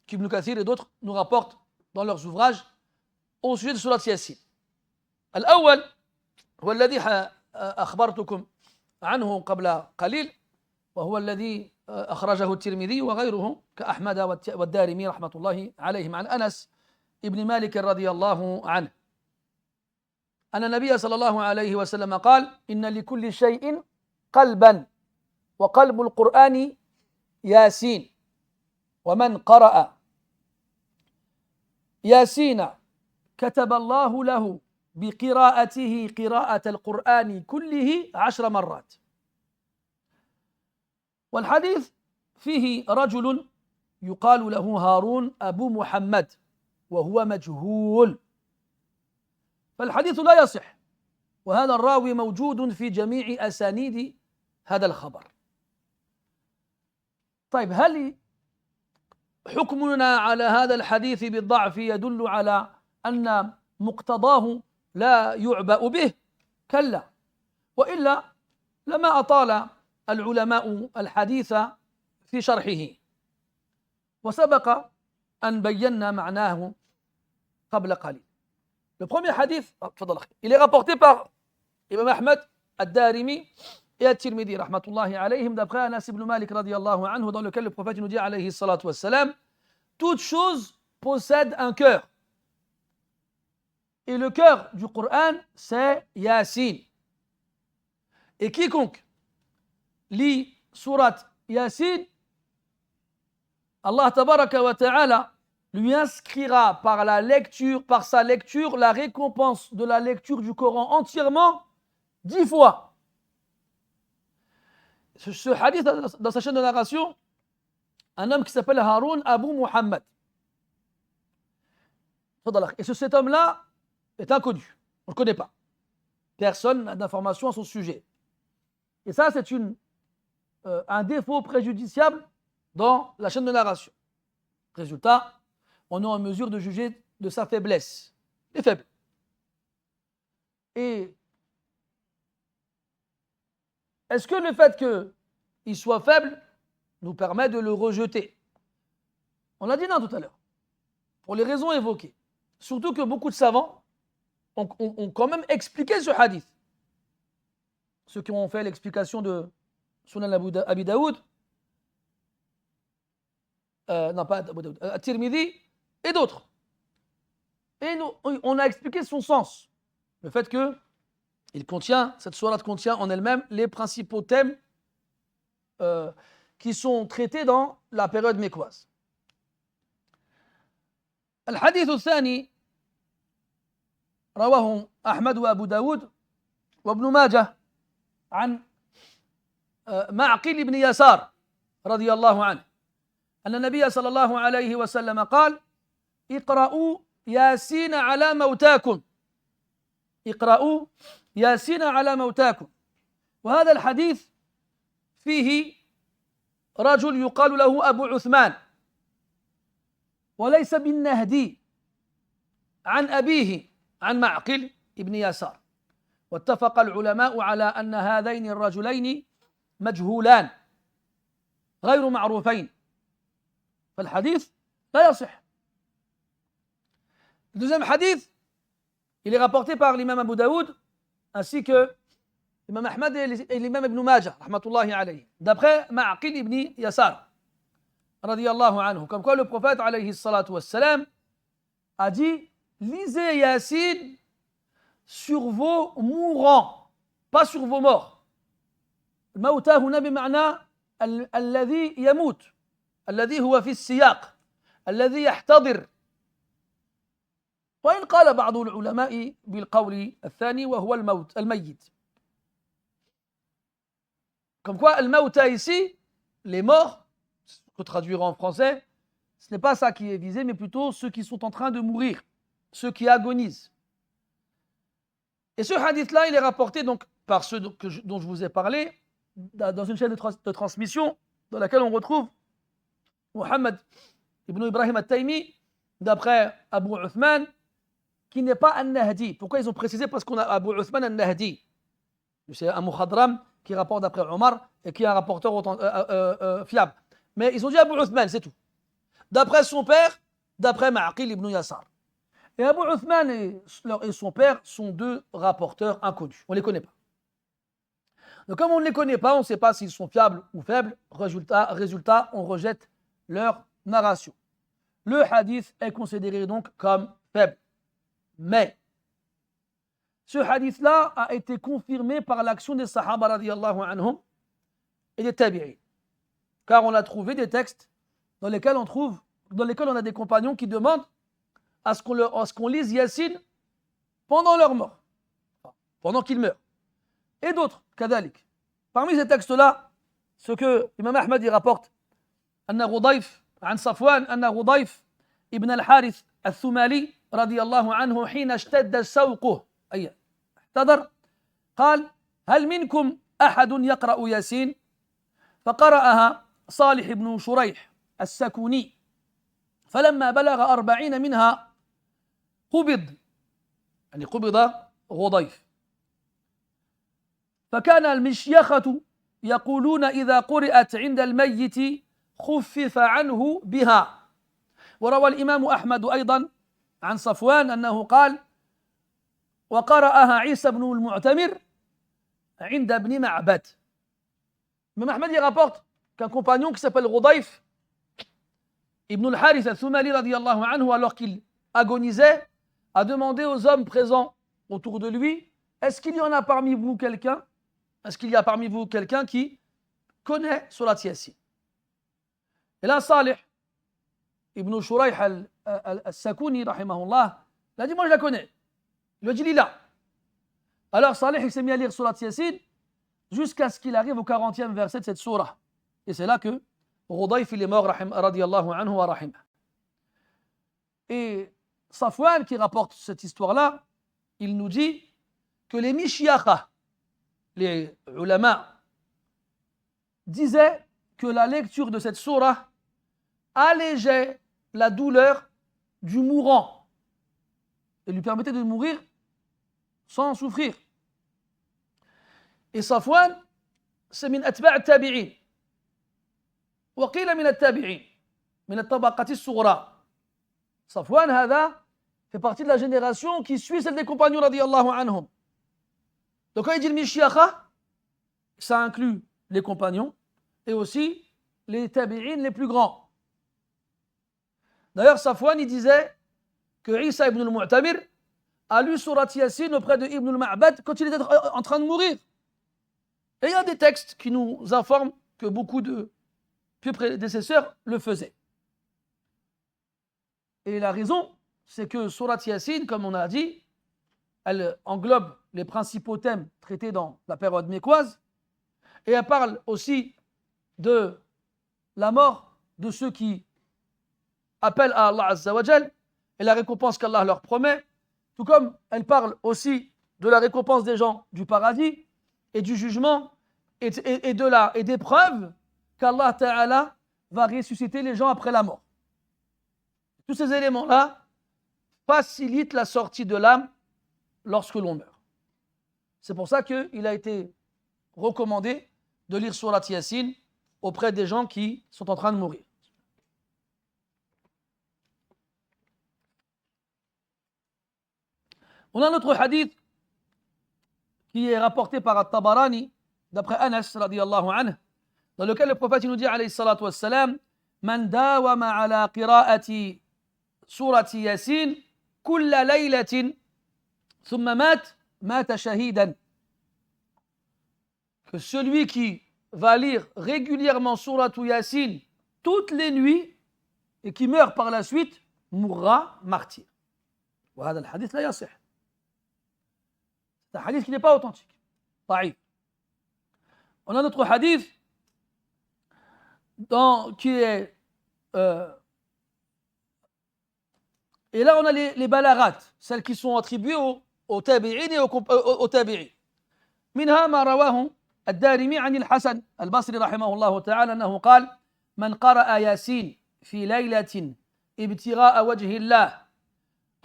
qu'Ibn Kathir et d'autres nous rapportent dans leurs ouvrages au sujet de Surat Yasin. Al-awwal, هو الذي أخبرتكم عنه قبل قليل وهو الذي أخرجه الترمذي وغيره كأحمد والدارمي رحمة الله عليهم عن أنس ابن مالك رضي الله عنه أن النبي صلى الله عليه وسلم قال إن لكل شيء قلبا وقلب القرآن ياسين ومن قرأ ياسين كتب الله له بقراءته قراءة القرآن كله 10 مرات. والحديث فيه رجل يقال له هارون أبو محمد وهو مجهول، فالحديث لا يصح، وهذا الراوي موجود في جميع أسانيد هذا الخبر. طيب، هل حكمنا على هذا الحديث بالضعف يدل على أن مقتضاه لا يعبأ به؟ كلا، وإلا لما أطال العلماء الحديث في شرحه، وسبق أن بينا معناه قبل قليل. Le premier hadith, il est rapporté par Imam Ahmed, Ad-Darimi et At-Tirmidhi, rahmatullahi alayhim, d'après Anas ibn Malik radiyallahu anhu, dans lequel le prophète nous dit alayhi salatu wassalam, toute chose possède un cœur. Et le cœur du Coran, c'est Yasin. Et quiconque lit surat Yasin, Allah tabaraka wa ta'ala lui inscrira par sa lecture, la récompense de la lecture du Coran entièrement 10 fois. Ce hadith, dans sa chaîne de narration, un homme qui s'appelle Haroun Abu Muhammad. Et cet homme-là est inconnu. On ne le connaît pas. Personne n'a d'informations à son sujet. Et ça, c'est un défaut préjudiciable dans la chaîne de narration. Résultat, on est en mesure de juger de sa faiblesse. Il est faible. Et est-ce que le fait qu'il soit faible nous permet de le rejeter? On l'a dit non tout à l'heure. Pour les raisons évoquées. Surtout que beaucoup de savants ont quand même expliqué ce hadith. Ceux qui ont fait l'explication de Sunan Abi Daoud, non pas Abu Daoud, At-Tirmidhi et d'autres. Et on a expliqué son sens. Le fait que cette sourate contient en elle-même les principaux thèmes qui sont traités dans la période mécoise. الحديث الثاني رواه أحمد وأبو داود وابن ماجه عن معقل بن يسار رضي الله عنه أن النبي صلى الله عليه وسلم قال اقرأوا ياسين على موتاكم، اقرأوا ياسين على موتاكم. وهذا الحديث فيه رجل يقال له أبو عثمان وليس بالنهدي عن أبيه عن معقل ابن يسار واتفق العلماء على أن هذين الرجلين مجهولان غير معروفين فالحديث لا يصح. Le deuxième hadith, il est rapporté par l'imam Abu Daoud ainsi que l'imam Ahmad et l'imam Ibn Majah, rahmatullahi alayhi, d'après Ma'aqil ibn Yasar, radiyallahu anhu, comme quoi le prophète, alayhi salatu wassalam, a dit lisez Yassine sur vos mourants, pas sur vos morts. الموتى هنا بمعنى الذي يموت الذي هو في السياق الذي يحتضر وإن قال بعض العلماء بالقول الثاني وهو الموت الميت. Comme quoi, الموتى ici, les morts, que traduire en français, ce n'est pas ça qui est visé, mais plutôt ceux qui sont en train de mourir, ceux qui agonisent. Et ce hadith-là, il est rapporté donc par ceux dont je vous ai parlé, dans une chaîne de transmission, dans laquelle on retrouve Muhammad ibn Ibrahim al-Taymi, d'après Abu Uthman, qui n'est pas un Nahdi. Pourquoi ils ont précisé? Parce qu'on a Abu Uthman al-Nahdi. C'est un Mukhadram qui rapporte d'après Omar et qui est un rapporteur fiable. Mais ils ont dit Abu Uthman, c'est tout. D'après son père, d'après Ma'aqil ibn Yasar. Et Abu Uthman et son père sont deux rapporteurs inconnus. On ne les connaît pas. Donc comme on ne les connaît pas, on ne sait pas s'ils sont fiables ou faibles. Résultat, on rejette leur narration. Le hadith est considéré donc comme faible. Mais ce hadith-là a été confirmé par l'action des Sahaba radiyallahu anhum et des tabi'in. Car on a trouvé des textes dans lesquels on a des compagnons qui demandent à ce qu'on lise Yassine pendant leur mort, pendant qu'ils meurent. Et d'autres, kadalik. Parmi ces textes-là, ce que Imam Ahmad y rapporte, أن غضيف عن صفوان أن غضيف ابن الحارث الثمالي رضي الله عنه حين اشتد سوقه أي احتضر قال هل منكم أحد يقرأ ياسين فقرأها صالح بن شريح السكوني فلما بلغ 40 منها قبض يعني قبض غضيف فكان المشيخة يقولون إذا قرأت عند الميت خفف عنه بها. وروى الإمام أحمد أيضا عن صفوان أنه قال وقرأها عيسى بن المعتمر عند ابن معبد. Imam Ahmad y rapporte qu'un compagnon qui s'appelle Ghudayf ibn al-Harith al-Thumali radiyallahu anhu, alors qu'il agonisait, a demandé aux hommes présents autour de lui, est-ce qu'il y a parmi vous quelqu'un qui connaît Surat Yassine? Et là, Salih ibn Shurayh al-Sakouni, rahimahullah, il a dit, moi je la connais. Il lui a dit, lis-la. Alors Salih, il s'est mis à lire Surat Yassine jusqu'à ce qu'il arrive au 40e verset de cette surah. Et c'est là que Ghudayf, il est mort, radiyallahu anhu wa rahimah. Et Safwan, qui rapporte cette histoire-là, il nous dit que les Mishiakha, les ulama, disaient que la lecture de cette surah allégeait la douleur du mourant et lui permettait de mourir sans souffrir. Et Safwan, c'est min atba' tabi'in. وقيل من التابعين من الطبقة الصغرى. Safwan هذا fait partie de la génération qui suit celle des compagnons radiyallahu anhum. Donc quand il dit le Mishiakha, ça inclut les compagnons et aussi les tabi'in les plus grands. D'ailleurs, Safwan, il disait que Isa ibn al-Mu'tamir a lu Surat Yassine auprès de Ibn al-Ma'bad quand il était en train de mourir. Et il y a des textes qui nous informent que beaucoup de pieux prédécesseurs le faisaient. Et la raison, c'est que Surat Yassine, comme on a dit, elle englobe les principaux thèmes traités dans la période mécoise et elle parle aussi de la mort de ceux qui appellent à Allah Azza wa Jal et la récompense qu'Allah leur promet, tout comme elle parle aussi de la récompense des gens du paradis et du jugement et des preuves qu'Allah Ta'ala va ressusciter les gens après la mort. Tous ces éléments-là facilite la sortie de l'âme lorsque l'on meurt. C'est pour ça qu'il a été recommandé de lire Surat Yasin auprès des gens qui sont en train de mourir. On a un autre hadith qui est rapporté par At-Tabarani, d'après Anas, radiyallahu anhu, dans lequel le prophète nous dit, alayhi salatu wassalam, Man dawama ala qira'ati surati Yasin kulla laylatin thumma mata shahidan. Que celui qui va lire régulièrement suratu Yasin toutes les nuits et qui meurt par la suite mourra martyr. وهذا الحديث لا يصح. C'est un hadith qui n'est pas authentique. Taïf. On a notre hadith qui est... et là, on a les balaghat, celles qui sont attribuées aux tabi'in et aux tabi'in. منها ما رواه الدارمي عن الحسن البصري رحمه الله تعالى أنه قال من قرأ ياسين في ليلة ابتغاء وجه الله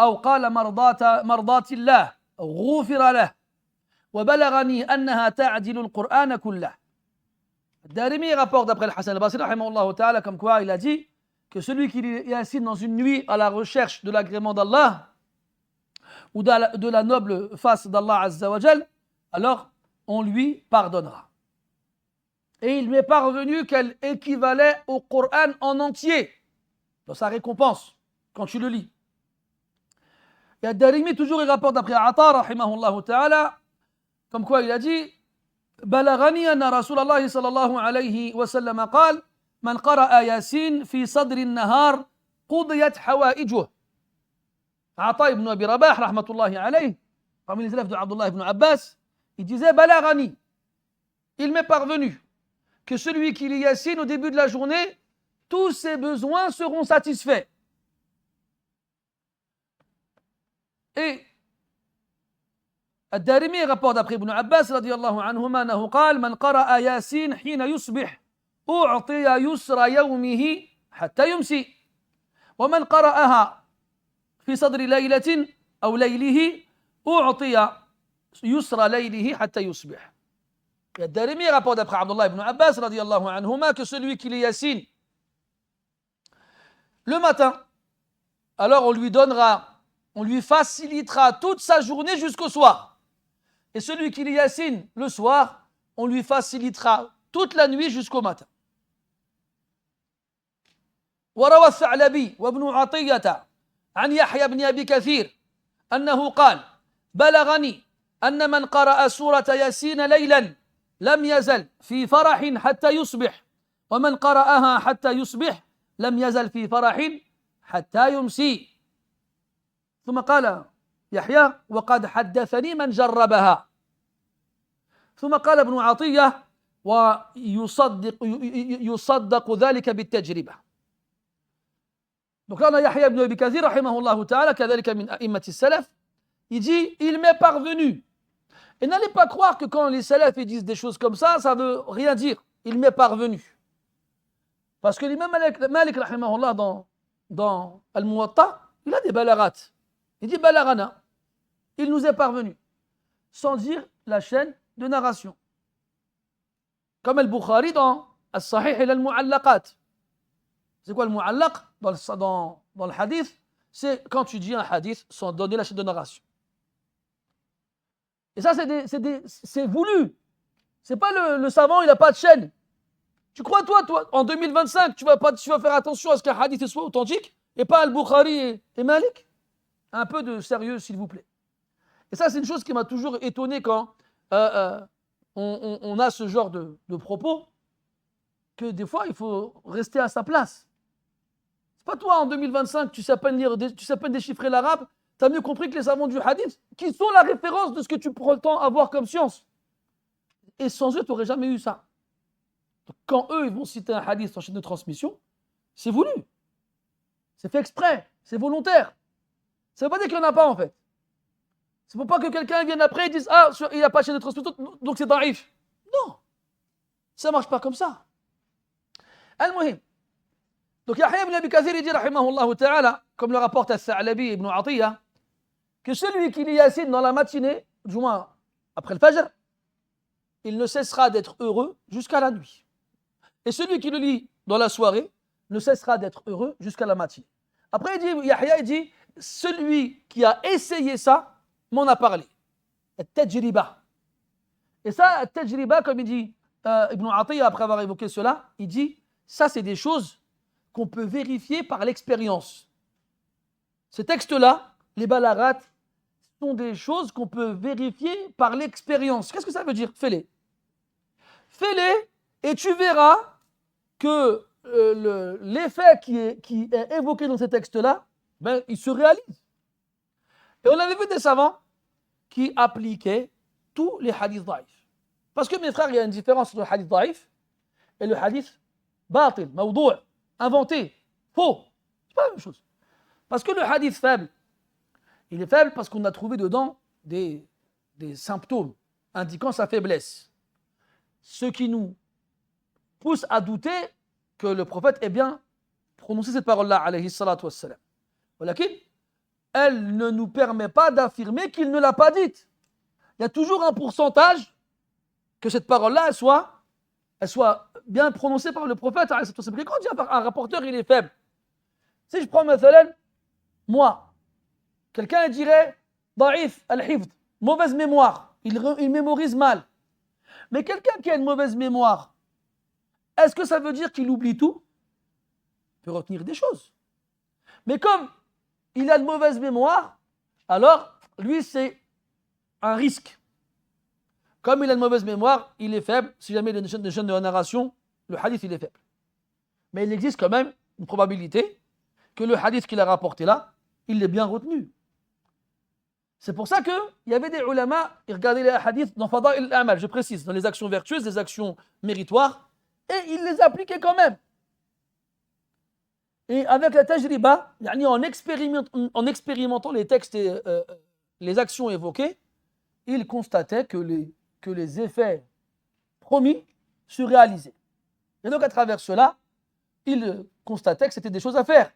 أو قال مرضاة الله غفر له وبلغني أنها تعدل القرآن كله. Darimi rapporte d'après le Hassan al-Basri rahimahullah ta'ala comme quoi il a dit que celui qui lit Yasin dans une nuit à la recherche de l'agrément d'Allah ou de la noble face d'Allah Azza wa Jal, alors on lui pardonnera. Et il m'est parvenu qu'elle équivalait au Coran en entier dans sa récompense quand tu le lis. Et Darimi toujours il rapporte d'après Ata rahimahullah ta'ala comme quoi il a dit بلغني أن رسول الله صلى الله عليه وسلم قال من قرأ ياسين في صدر النهار قضيت حوائجه. عطاء ibn Abi Rabah rahmatullahi alayhi, parmi les élèves de Abdullah ibn Abbas, il disait بلغني, il m'est parvenu que celui qui lit Yasin au début de la journée, tous ses besoins seront satisfaits. Et الدارمي rapporte d'après Ibn Abbas رضي الله عنهما أنه قال من قرأ ياسين حين يصبح أعطي يسر يومه حتى يمسي ومن قرأها في صدر ليلة أو ليله أعطي يسر ليله حتى يصبح. الدارمي rapporte d'après Abdullah ibn Abbas رضي الله عنهما que celui qui lit Yasin le matin, alors on lui facilitera toute sa journée jusqu'au soir. Et celui qui lit Yasin le soir, on lui facilitera toute la nuit jusqu'au matin. وروى الثعلبي وابن عطية عن يحيى بن أبي كثير أنه قال بلغني أن من قرأ سورة ياسين ليلا لم يزل في فرح حتى يصبح ومن قرأها حتى يصبح لم يزل في فرح حتى يمسي. ثم قال يحيى وقد حدثني من جربها. ثم قال ابن عطية ويصدق ذلك بالتجربة. Donc là on a Yahya ibn Abi Kathir rahimahullah ta'ala كذلك من أئمة السلف, il dit il m'est parvenu. Et n'allez pas croire que quand les salafs ils disent des choses comme ça veut rien dire, il m'est parvenu. Parce que l'imam Malik rahimahullah dans Al-Muwatta, il a des balaghat. Il dit balagana, il nous est parvenu, sans dire la chaîne de narration. Comme Al-Bukhari dans As-Sahih et Al-Mu'allaqat. C'est quoi le mu'allaq dans le hadith? C'est quand tu dis un hadith sans donner la chaîne de narration. Et ça, c'est voulu. C'est pas le savant, il n'a pas de chaîne. Tu crois, toi, en 2025, tu vas faire attention à ce qu'un hadith soit authentique et pas Al-Bukhari et Malik? Un peu de sérieux, s'il vous plaît. Et ça, c'est une chose qui m'a toujours étonné quand on a ce genre de propos, que des fois, il faut rester à sa place. C'est pas toi, en 2025, tu sais à peine lire, tu sais à peine déchiffrer l'arabe, tu as mieux compris que les savants du hadith, qui sont la référence de ce que tu prends le temps à voir comme science. Et sans eux, tu n'aurais jamais eu ça. Donc, quand eux, ils vont citer un hadith en chaîne de transmission, c'est voulu. C'est fait exprès, c'est volontaire. Ça ne veut pas dire qu'il n'y en a pas en fait. C'est pour pas que quelqu'un vienne après et dise ah, il n'y a pas de chaîne de transmission, donc c'est daïf. Non, ça ne marche pas comme ça. Al-Muhim, Donc Yahya ibn Abi Kathir il dit rahimahullah ta'ala, comme le rapporte Al-Tha'labi ibn Atiyya, que celui qui lit Yasin dans la matinée, du moins après le Fajr, il ne cessera d'être heureux jusqu'à la nuit. Et celui qui le lit dans la soirée ne cessera d'être heureux jusqu'à la matinée. Après, Yahya il dit, celui qui a essayé ça m'en a parlé. At-tajriba. Et ça, at-tajriba, comme il dit Ibn Atiyya, après avoir évoqué cela, il dit, ça c'est des choses qu'on peut vérifier par l'expérience. Ces textes-là, les balaghat, sont des choses qu'on peut vérifier par l'expérience. Qu'est-ce que ça veut dire? Fais-les. Fais-les et tu verras que l'effet qui est évoqué dans ces textes-là, ben, il se réalise. Et on avait vu des savants qui appliquaient tous les hadiths daïfs. Parce que mes frères, il y a une différence entre le hadith daïf et le hadith batil, mawdou', inventé, faux. C'est pas la même chose. Parce que le hadith faible, il est faible parce qu'on a trouvé dedans des symptômes indiquant sa faiblesse. Ce qui nous pousse à douter que le prophète ait bien prononcé cette parole-là, alayhi salatu wassalam. Walakin, elle ne nous permet pas d'affirmer qu'il ne l'a pas dite. Il y a toujours un pourcentage que cette parole-là, elle soit bien prononcée par le prophète, alayhi salatu wassalam. Quand on dit un rapporteur, il est faible. Si je prends mathalan, moi, quelqu'un dirait da'if al-hifd, mauvaise mémoire, il mémorise mal. Mais quelqu'un qui a une mauvaise mémoire, est-ce que ça veut dire qu'il oublie tout? Il peut retenir des choses. Mais comme il a de mauvaise mémoire, alors lui c'est un risque. Comme il a de mauvaise mémoire, il est faible. Si jamais il y a des chaînes de narration, le hadith il est faible. Mais il existe quand même une probabilité que le hadith qu'il a rapporté là, il l'ait bien retenu. C'est pour ça qu'il y avait des ulama, ils regardaient les hadiths dans Fada'il al-Amal, je précise, dans les actions vertueuses, les actions méritoires, et ils les appliquaient quand même. Et avec la tajriba, en expérimentant les textes et les actions évoquées, ils constataient que les effets promis se réalisaient. Et donc à travers cela, ils constataient que c'était des choses à faire.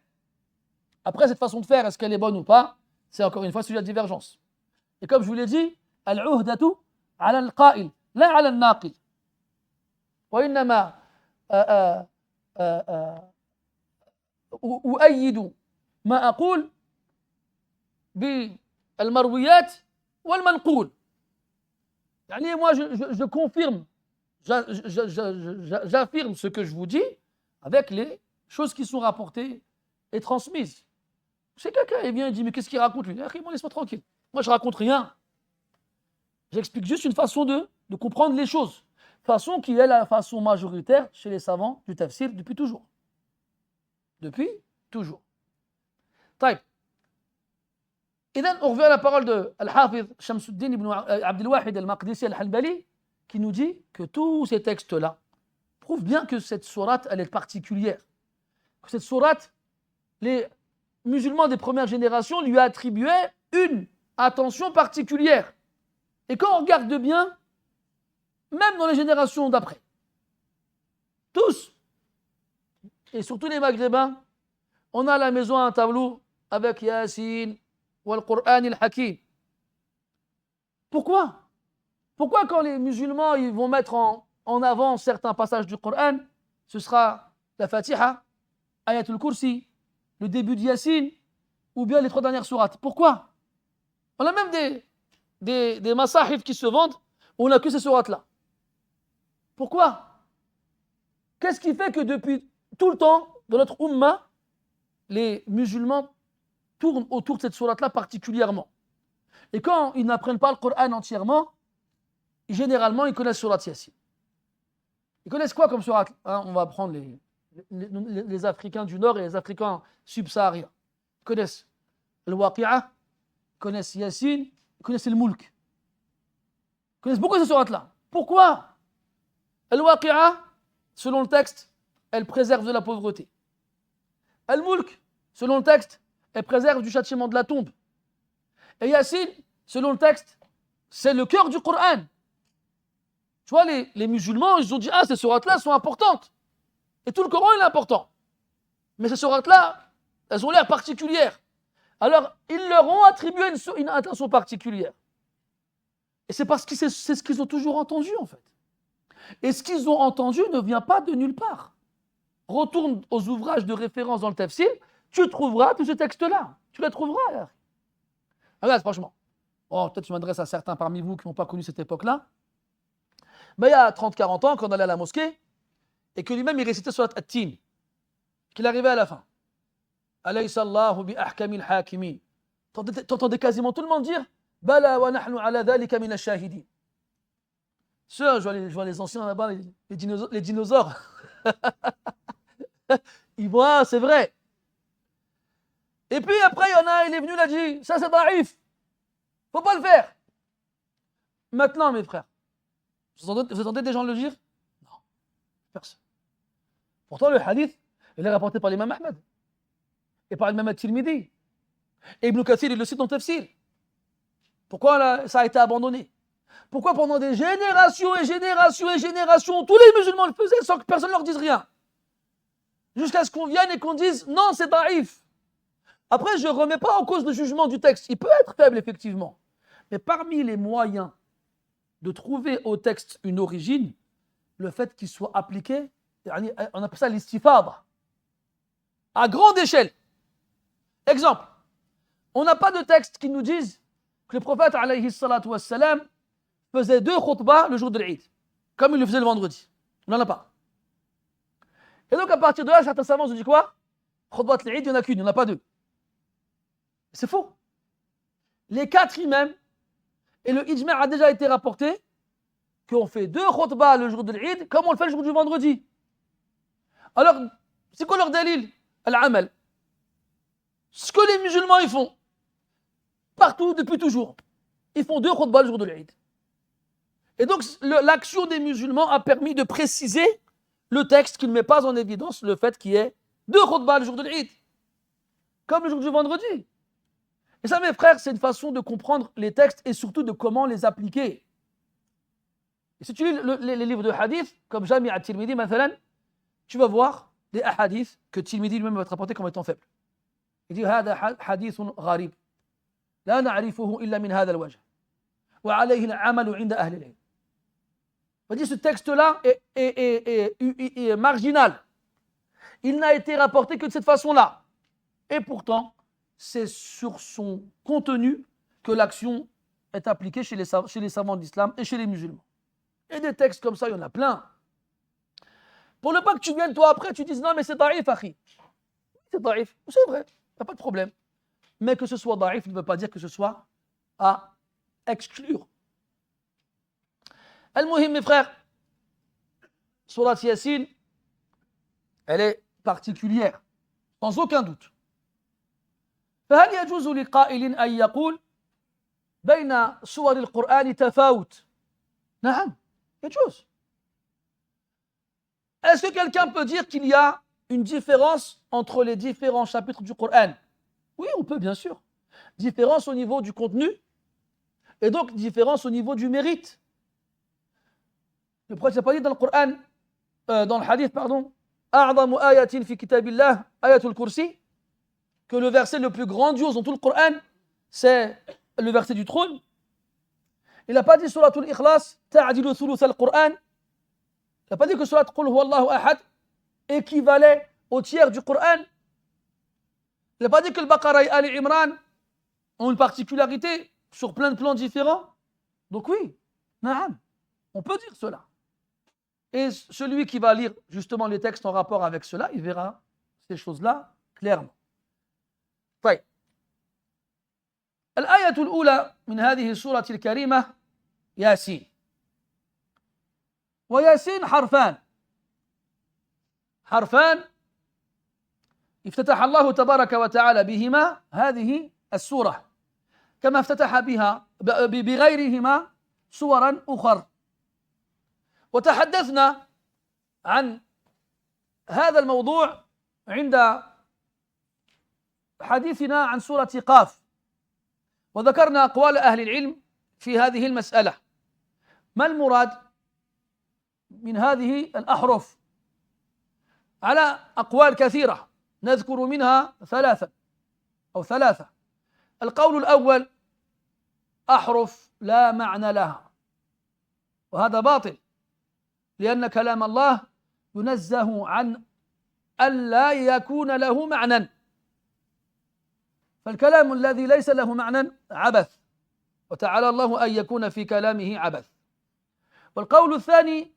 Après, cette façon de faire, est-ce qu'elle est bonne ou pas? C'est encore une fois sujet de divergence. Et comme je vous l'ai dit, al-uhdatu ala al-qa'il, la ala al-naqil. Wa innama أؤيد ما أقول بالمرويات والمنقول. يعني moi je confirme, j'affirme ce que je vous dis avec les choses qui sont rapportées et transmises. C'est quelqu'un qui vient et dit mais qu'est-ce qu'il raconte lui? Laisse-moi tranquille. Moi je raconte rien. J'explique juste une façon de comprendre les choses. Façon qui est la façon majoritaire chez les savants du tafsir depuis toujours. Depuis toujours. طيب. إذن on revient à la parole de Al-Hafiz Shamsuddin ibn Abdul Wahid al-Maqdisi al-Hanbali qui nous dit que tous ces textes-là prouvent bien que cette sourate elle est particulière. Que cette sourate, les musulmans des premières générations lui attribuaient une attention particulière. Et quand on regarde bien, même dans les générations d'après, tous, et surtout les Maghrébins, on a à la maison un tableau avec Yasin ou Al-Qur'an al-Hakim. Pourquoi? Pourquoi quand les musulmans ils vont mettre en avant certains passages du Coran, ce sera la Fatiha, Ayatul Kursi, le début de Yasin, ou bien les 3 dernières sourates? Pourquoi? On a même des masahif qui se vendent où on n'a que ces sourates-là. Pourquoi? Qu'est-ce qui fait que depuis tout le temps, dans notre Ummah, les musulmans tournent autour de cette sourate-là particulièrement? Et quand ils n'apprennent pas le Coran entièrement, généralement, ils connaissent Surat Yasin. Ils connaissent quoi comme sourate? On va prendre les Africains du Nord et les Africains subsahariens. Ils connaissent le Waqi'a, ils connaissent Yasin, ils connaissent le Mulk. Ils connaissent beaucoup ces sourates-là. Pourquoi? Le Waqi'a, selon le texte, elle préserve de la pauvreté. Al-Mulk, selon le texte, elle préserve du châtiment de la tombe. Et Yasin, selon le texte, c'est le cœur du Coran. Tu vois, les musulmans, ils ont dit, ces sourates-là sont importantes. Et tout le Coran, il est important. Mais ces sourates-là, elles ont l'air particulières. Alors, ils leur ont attribué une attention particulière. Et c'est parce que c'est ce qu'ils ont toujours entendu, en fait. Et ce qu'ils ont entendu ne vient pas de nulle part. Retourne aux ouvrages de référence dans le tafsir, tu trouveras tous ces textes-là. Tu les trouveras. Là. Regarde, franchement. Oh, peut-être je m'adresse à certains parmi vous qui n'ont pas connu cette époque-là. Mais il y a 30-40 ans, quand on allait à la mosquée, et que lui-même il récitait Surat At-Tin, qu'il arrivait à la fin. Alaysa Allahu bi ahkamil hakimin. T'entendais quasiment tout le monde dire Bala wa nahnu ala dhalika min ash-shahidin. Je vois les anciens là-bas, les dinosaures. Ils voient, c'est vrai. Et puis après, il y en a, il est venu, il a dit ça c'est daïf. Faut pas le faire. Maintenant, mes frères, vous entendez des gens le dire? Non, personne. Pourtant, le hadith, il est rapporté par l'imam Ahmed et par l'imam At-Tirmidhi. Et Ibn Kathir, il le cite dans Tafsir. Pourquoi là, ça a été abandonné? Pourquoi pendant des générations et générations et générations, tous les musulmans le faisaient sans que personne ne leur dise rien? Jusqu'à ce qu'on vienne et qu'on dise non, c'est daïf. Après, je ne remets pas en cause le jugement du texte. Il peut être faible, effectivement. Mais parmi les moyens de trouver au texte une origine, le fait qu'il soit appliqué, on appelle ça l'istifada, à grande échelle. Exemple, on n'a pas de texte qui nous dise que le prophète, alayhi salatu wassalam, faisait 2 khutbahs le jour de l'Eid, comme il le faisait le vendredi. On n'en a pas. Et donc, à partir de là, certains savants ont dit quoi? Khutbah de l'Eid, il n'y en a qu'une, il n'y en a pas 2. C'est faux. Les 4 imams, et le ijma' a déjà été rapporté, qu'on fait 2 khutbahs le jour de l'Eid, comme on le fait le jour du vendredi. Alors, c'est quoi leur dalil? Al-amal. Ce que les musulmans ils font, partout, depuis toujours, ils font 2 khutbahs le jour de l'Eid. Et donc, l'action des musulmans a permis de préciser le texte qui ne met pas en évidence le fait qu'il y ait 2 khutbahs le jour de l'Eid, comme le jour du vendredi. Et ça, mes frères, c'est une façon de comprendre les textes et surtout de comment les appliquer. Et si tu lis les livres de hadith, comme Jami' at-Tirmidhi, tu vas voir des hadiths que Tirmidhi lui-même va te rapporter comme étant faibles. Il dit هذا حديث غريب لا نعرفه إلا من هذا الوجه وعليه العمل عند أهل العلم. Il dit ce texte-là est marginal. Il n'a été rapporté que de cette façon-là. Et pourtant, c'est sur son contenu que l'action est appliquée chez les savants d'islam et chez les musulmans. Et des textes comme ça, il y en a plein. Pour ne pas que tu viennes toi après, tu dises non mais c'est daïf, akhi. C'est daïf, c'est vrai, il n'y a pas de problème. Mais que ce soit daïf ne veut pas dire que ce soit à exclure. Al-Muhim, mes frères, Surat Yasin, elle est particulière, sans aucun doute. فهل يجوز لقائل أن يقول بين سور القرآن تفاوت؟ نعم يجوز. Est-ce que quelqu'un peut dire qu'il y a une différence entre les différents chapitres du Coran? Oui, on peut bien sûr. Différence au niveau du contenu et donc différence au niveau du mérite. Le prophète n'a pas dit dans le Coran, dans le hadith, pardon, أعظم آية في كتاب الله آية الكرسي, que le verset le plus grandiose dans tout le Coran, c'est le verset du trône. Il n'a pas dit Suratul Ikhlas, ta'adilu thuluth al-Qur'an. Il n'a pas dit que Surat Qul huwa Allahu ahad équivalait au tiers du Coran. Il n'a pas dit que le Baqarah et Ali Imran ont une particularité sur plein de plans différents. Donc oui, na'am, on peut dire cela. Et celui qui va lire justement les textes en rapport avec cela, il verra ces choses-là clairement. طيب الآية الأولى من هذه السورة الكريمة ياسين. وياسين حرفان افتتح الله تبارك وتعالى بهما هذه السورة كما افتتح بها بغيرهما سورا أخرى. وتحدثنا عن هذا الموضوع عند حديثنا عن سورة قاف، وذكرنا أقوال أهل العلم في هذه المسألة. ما المراد من هذه الأحرف؟ على أقوال كثيرة نذكر منها ثلاثة. القول الأول: أحرف لا معنى لها، وهذا باطل، لأن كلام الله ينزه عن أن لا يكون له معنى، فالكلام الذي ليس له معنى عبث، وتعالى الله أن يكون في كلامه عبث. والقول الثاني: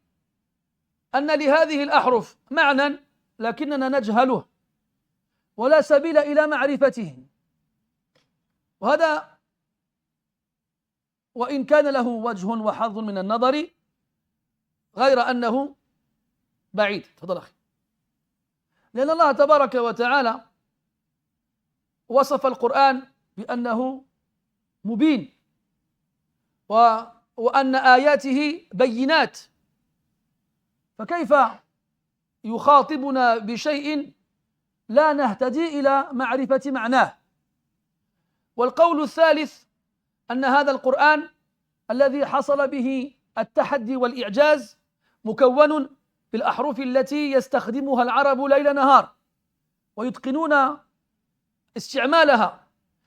أن لهذه الأحرف معنى لكننا نجهله ولا سبيل إلى معرفته، وهذا وإن كان له وجه وحظ من النظر غير أنه بعيد. تفضل أخي. لأن الله تبارك وتعالى وصف القرآن بأنه مبين، وأن آياته بينات، فكيف يخاطبنا بشيء لا نهتدي إلى معرفة معناه؟ والقول الثالث: أن هذا القرآن الذي حصل به التحدي والإعجاز مكون بالأحرف التي يستخدمها العرب ليل نهار ويتقنون استعمالها،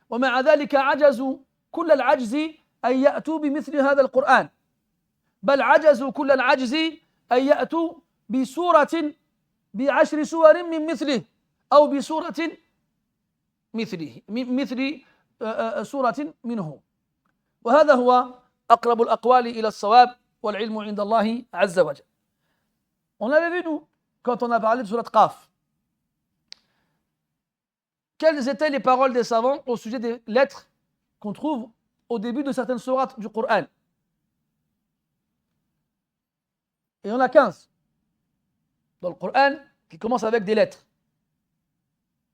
ومع ذلك عجزوا كل العجز أن يأتوا بمثل هذا القرآن، بل عجزوا كل العجز أن يأتوا بسورة ب10 سور من مثله، أو بسورة مثل سورة منه. وهذا هو أقرب الأقوال إلى الصواب، والعلم عند الله عز وجل. On avait vu, nous, quand on a parlé de Surat Qaf, quelles étaient les paroles des savants au sujet des lettres qu'on trouve au début de certaines sourates du Coran. Et il y en a 15 dans le Coran qui commencent avec des lettres.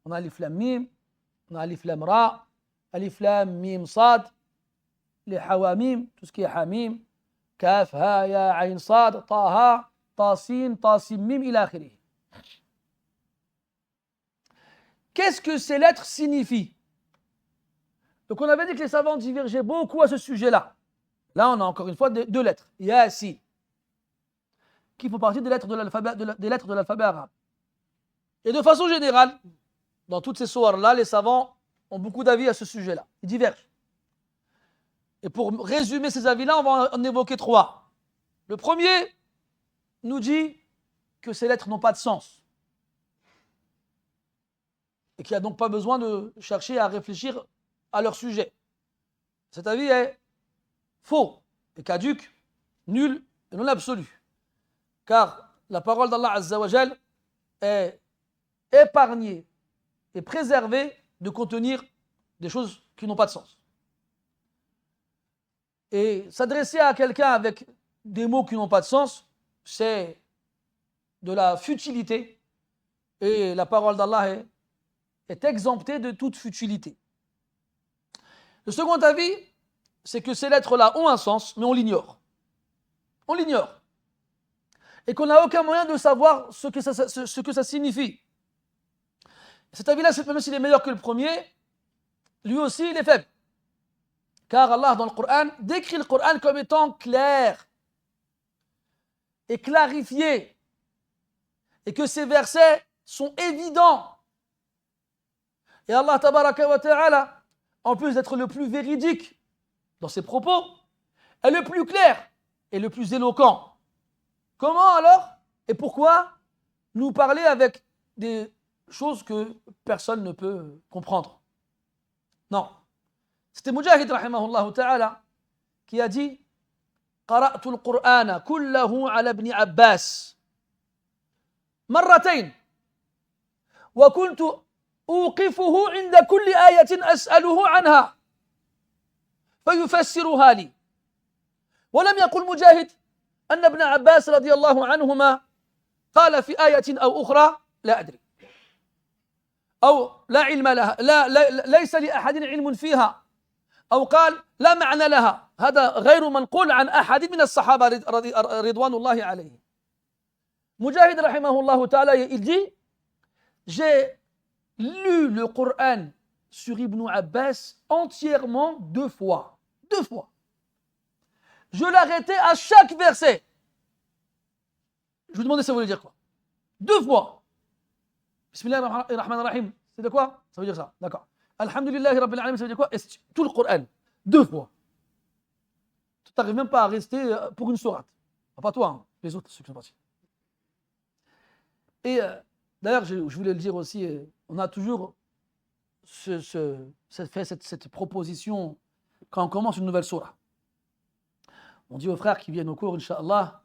On a Alif Lam Mim, on a Alif Lam Ra, Alif Lam Mim Sad, les Hawamim, tout ce qui est Hamim, Kaf, Ha, Ya, Ain Sad, Taha, Tasin, Tasim Mim, ila akhirih. Qu'est-ce que ces lettres signifient? Donc on avait dit que les savants divergeaient beaucoup à ce sujet-là. Là, on a encore une fois deux lettres, Yasin, qui font partie des lettres de l'alphabet arabe. Et de façon générale, dans toutes ces sourates-là, les savants ont beaucoup d'avis à ce sujet-là. Ils divergent. Et pour résumer ces avis-là, on va en évoquer 3. Le premier nous dit que ces lettres n'ont pas de sens, et qu'il n'y a donc pas besoin de chercher à réfléchir à leur sujet. Cet avis est faux et caduc, nul et non absolu, car la parole d'Allah Azza wa Jal est épargnée et préservée de contenir des choses qui n'ont pas de sens. Et s'adresser à quelqu'un avec des mots qui n'ont pas de sens, c'est de la futilité, et la parole d'Allah est exemptée de toute futilité. Le second avis, c'est que ces lettres-là ont un sens, mais on l'ignore. On l'ignore. Et qu'on n'a aucun moyen de savoir ce que ça signifie. Cet avis-là, même s'il est meilleur que le premier, lui aussi, il est faible. Car Allah, dans le Coran, décrit le Coran comme étant clair et clarifié, et que ces versets sont évidents. Et Allah, tabaraka wa ta'ala, en plus d'être le plus véridique dans ses propos, est le plus clair et le plus éloquent. Comment alors et pourquoi nous parler avec des choses que personne ne peut comprendre? Non. C'était Mujahid rahimahullah ta'ala qui a dit: قرأت القرآن كله على ابن عباس مرتين وكنت أوقفه عند كل آية أسأله عنها فيفسرها لي. ولم يقل مجاهد أن ابن عباس رضي الله عنهما قال في آية أو أخرى لا أدري، أو لا علم لها، ليس لأحد علم فيها، أو قال لا معنى لها. هذا غير منقول عن أحد من الصحابة رضوان الله عليهم. Mujahid rahimahullah ta'ala, il dit: j'ai lu le Coran sur Ibn Abbas entièrement 2 fois. 2 fois. Je l'arrêtais à chaque verset. Je vous demandais si ça voulait dire quoi. 2 fois. Bismillahirrahmanirrahim, c'est de quoi? Ça veut dire ça, d'accord. Alhamdulillahi Rabbil Alamin, ça veut dire quoi? Et tout le Coran, 2 fois. Tu n'arrives même pas à rester pour une sourate. Pas toi, hein, les autres, ceux qui sont partis. Et d'ailleurs, je voulais le dire aussi, on a toujours fait cette proposition quand on commence une nouvelle sourate. On dit aux frères qui viennent au cours, Inch'Allah,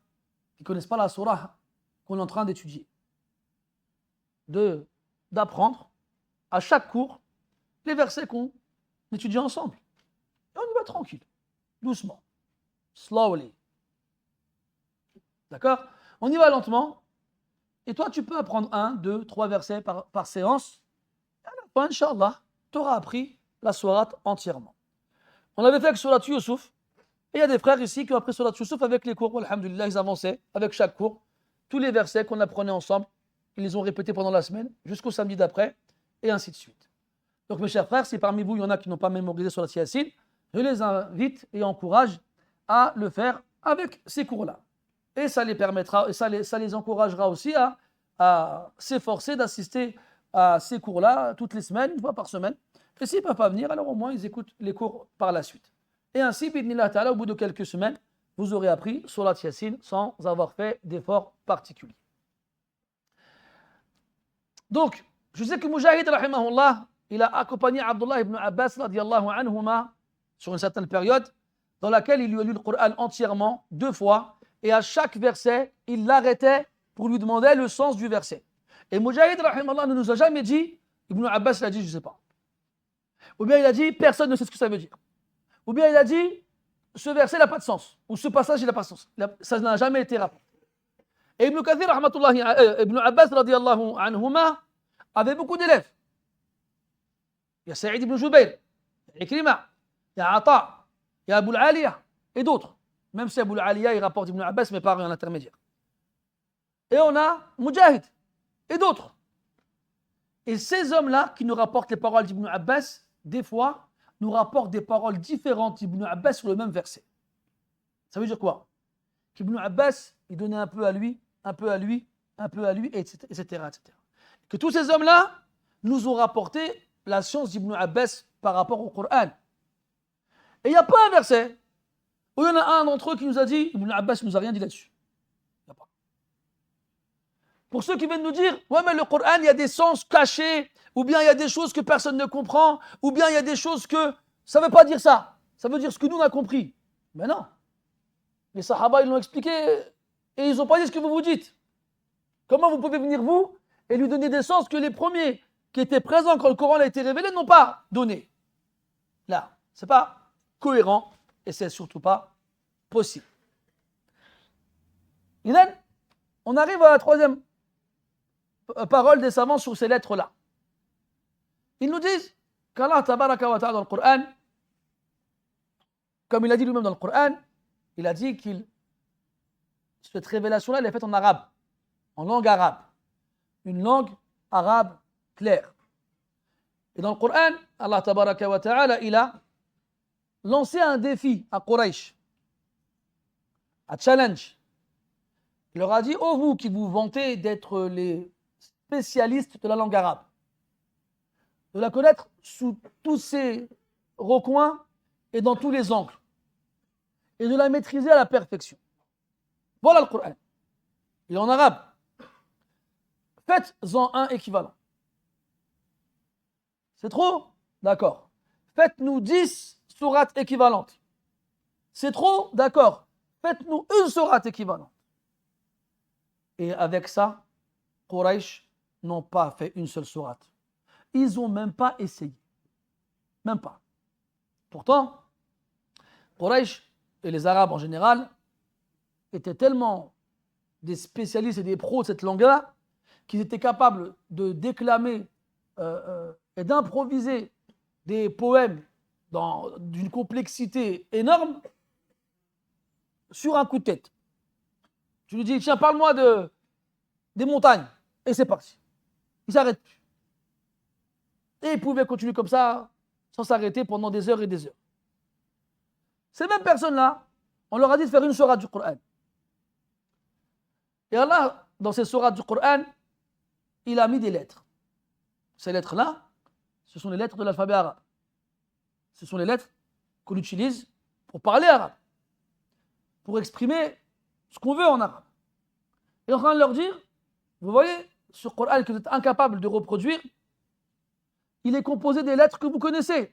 qui ne connaissent pas la sourate qu'on est en train d'étudier, d'apprendre à chaque cours les versets qu'on étudie ensemble. Et on y va tranquille, doucement, slowly. D'accord? On y va lentement. Et toi, tu peux apprendre 1, 2, 3 versets par séance. Et à la fin, Inch'Allah, tu auras appris la sourate entièrement. On avait fait avec Surat Yusuf. Et il y a des frères ici qui ont appris Surat Yusuf avec les cours. Alhamdulillah, ils avançaient avec chaque cours. Tous les versets qu'on apprenait ensemble, ils les ont répétés pendant la semaine, jusqu'au samedi d'après, et ainsi de suite. Donc mes chers frères, si parmi vous, il y en a qui n'ont pas mémorisé Surat Yasin, je les invite et encourage à le faire avec ces cours-là. Et ça les permettra, et ça les encouragera aussi à s'efforcer d'assister à ces cours-là toutes les semaines, 1 fois par semaine. Et s'ils ne peuvent pas venir, alors au moins ils écoutent les cours par la suite. Et ainsi, bidnillah ta'ala, au bout de quelques semaines, vous aurez appris Surat Yasin sans avoir fait d'efforts particuliers. Donc, je sais que Mujahid, rahimahullah, il a accompagné Abdullah ibn Abbas, radiallahu anhuma, sur une certaine période, dans laquelle il lui a lu le Coran entièrement, 2 fois, et à chaque verset, il l'arrêtait pour lui demander le sens du verset. Et Mujahid, rahimahullah, ne nous a jamais dit, Ibn Abbas l'a dit, je ne sais pas. Ou bien il a dit, personne ne sait ce que ça veut dire. Ou bien il a dit, ce verset n'a pas de sens, ou ce passage n'a pas de sens. Ça n'a jamais été rapporté. Et Ibn Kathir, Ibn Abbas, radiallahu anhuma, avait beaucoup d'élèves. Il y a Saïd ibn Jubayr, il y a Ikrima, il y a Ata, il y a Abu al-Aliya, et d'autres. Même si Abu al-Aliya, il rapporte Ibn Abbas, mais par un intermédiaire. Et on a Mujahid, et d'autres. Et ces hommes-là, qui nous rapportent les paroles d'Ibn Abbas, des fois, nous rapportent des paroles différentes d'Ibn Abbas sur le même verset. Ça veut dire quoi? Qu'Ibn Abbas, il donnait un peu à lui, un peu à lui, un peu à lui, etc. etc. Que tous ces hommes-là nous ont rapporté la science d'Ibn Abbas par rapport au Coran. Et il n'y a pas un verset où il y en a un d'entre eux qui nous a dit, Ibn Abbas ne nous a rien dit là-dessus. Il n'y a pas. Pour ceux qui viennent nous dire, ouais mais le Coran, il y a des sens cachés, ou bien il y a des choses que personne ne comprend, ou bien il y a des choses que ça ne veut pas dire ça, ça veut dire ce que nous on a compris. Mais non. Les Sahaba, ils l'ont expliqué et ils n'ont pas dit ce que vous vous dites. Comment vous pouvez venir, vous, et lui donner des sens que les premiers qui étaient présents quand le Coran a été révélé n'ont pas donné? Là, ce n'est pas cohérent et c'est surtout pas possible. Et là, on arrive à la troisième parole des savants sur ces lettres-là. Ils nous disent qu'Allah tabaraka wa ta'ala dans le Coran, comme il a dit lui-même dans le Coran, il a dit que cette révélation-là, elle est faite en arabe, en langue arabe. Une langue arabe claire. Et dans le Coran, Allah tabaraka wa ta'ala, il a lancé un défi à Quraysh, un challenge. Il leur a dit, oh vous qui vous vantez d'être les spécialistes de la langue arabe, de la connaître sous tous ses recoins et dans tous les angles, et de la maîtriser à la perfection. Voilà le Coran. Il est en arabe. Faites-en un équivalent. C'est trop? D'accord. Faites-nous 10 sourates équivalentes. C'est trop? D'accord. Faites-nous une sourate équivalente. Et avec ça, Quraysh n'ont pas fait une seule sourate. Ils n'ont même pas essayé. Même pas. Pourtant, Quraysh et les Arabes en général étaient tellement des spécialistes et des pros de cette langue-là qu'ils étaient capables de déclamer et d'improviser des poèmes d'une complexité énorme sur un coup de tête. Tu lui dis, tiens, parle-moi des montagnes. Et c'est parti. Il ne s'arrête plus. Et il pouvait continuer comme ça, sans s'arrêter pendant des heures et des heures. Ces mêmes personnes-là, on leur a dit de faire une sourate du Coran. Et Allah, dans ces sourates du Coran, il a mis des lettres. ces lettres-là, ce sont les lettres de l'alphabet arabe. Ce sont les lettres qu'on utilise pour parler arabe, pour exprimer ce qu'on veut en arabe. Et en train de leur dire, vous voyez, ce Coran que vous êtes incapable de reproduire, il est composé des lettres que vous connaissez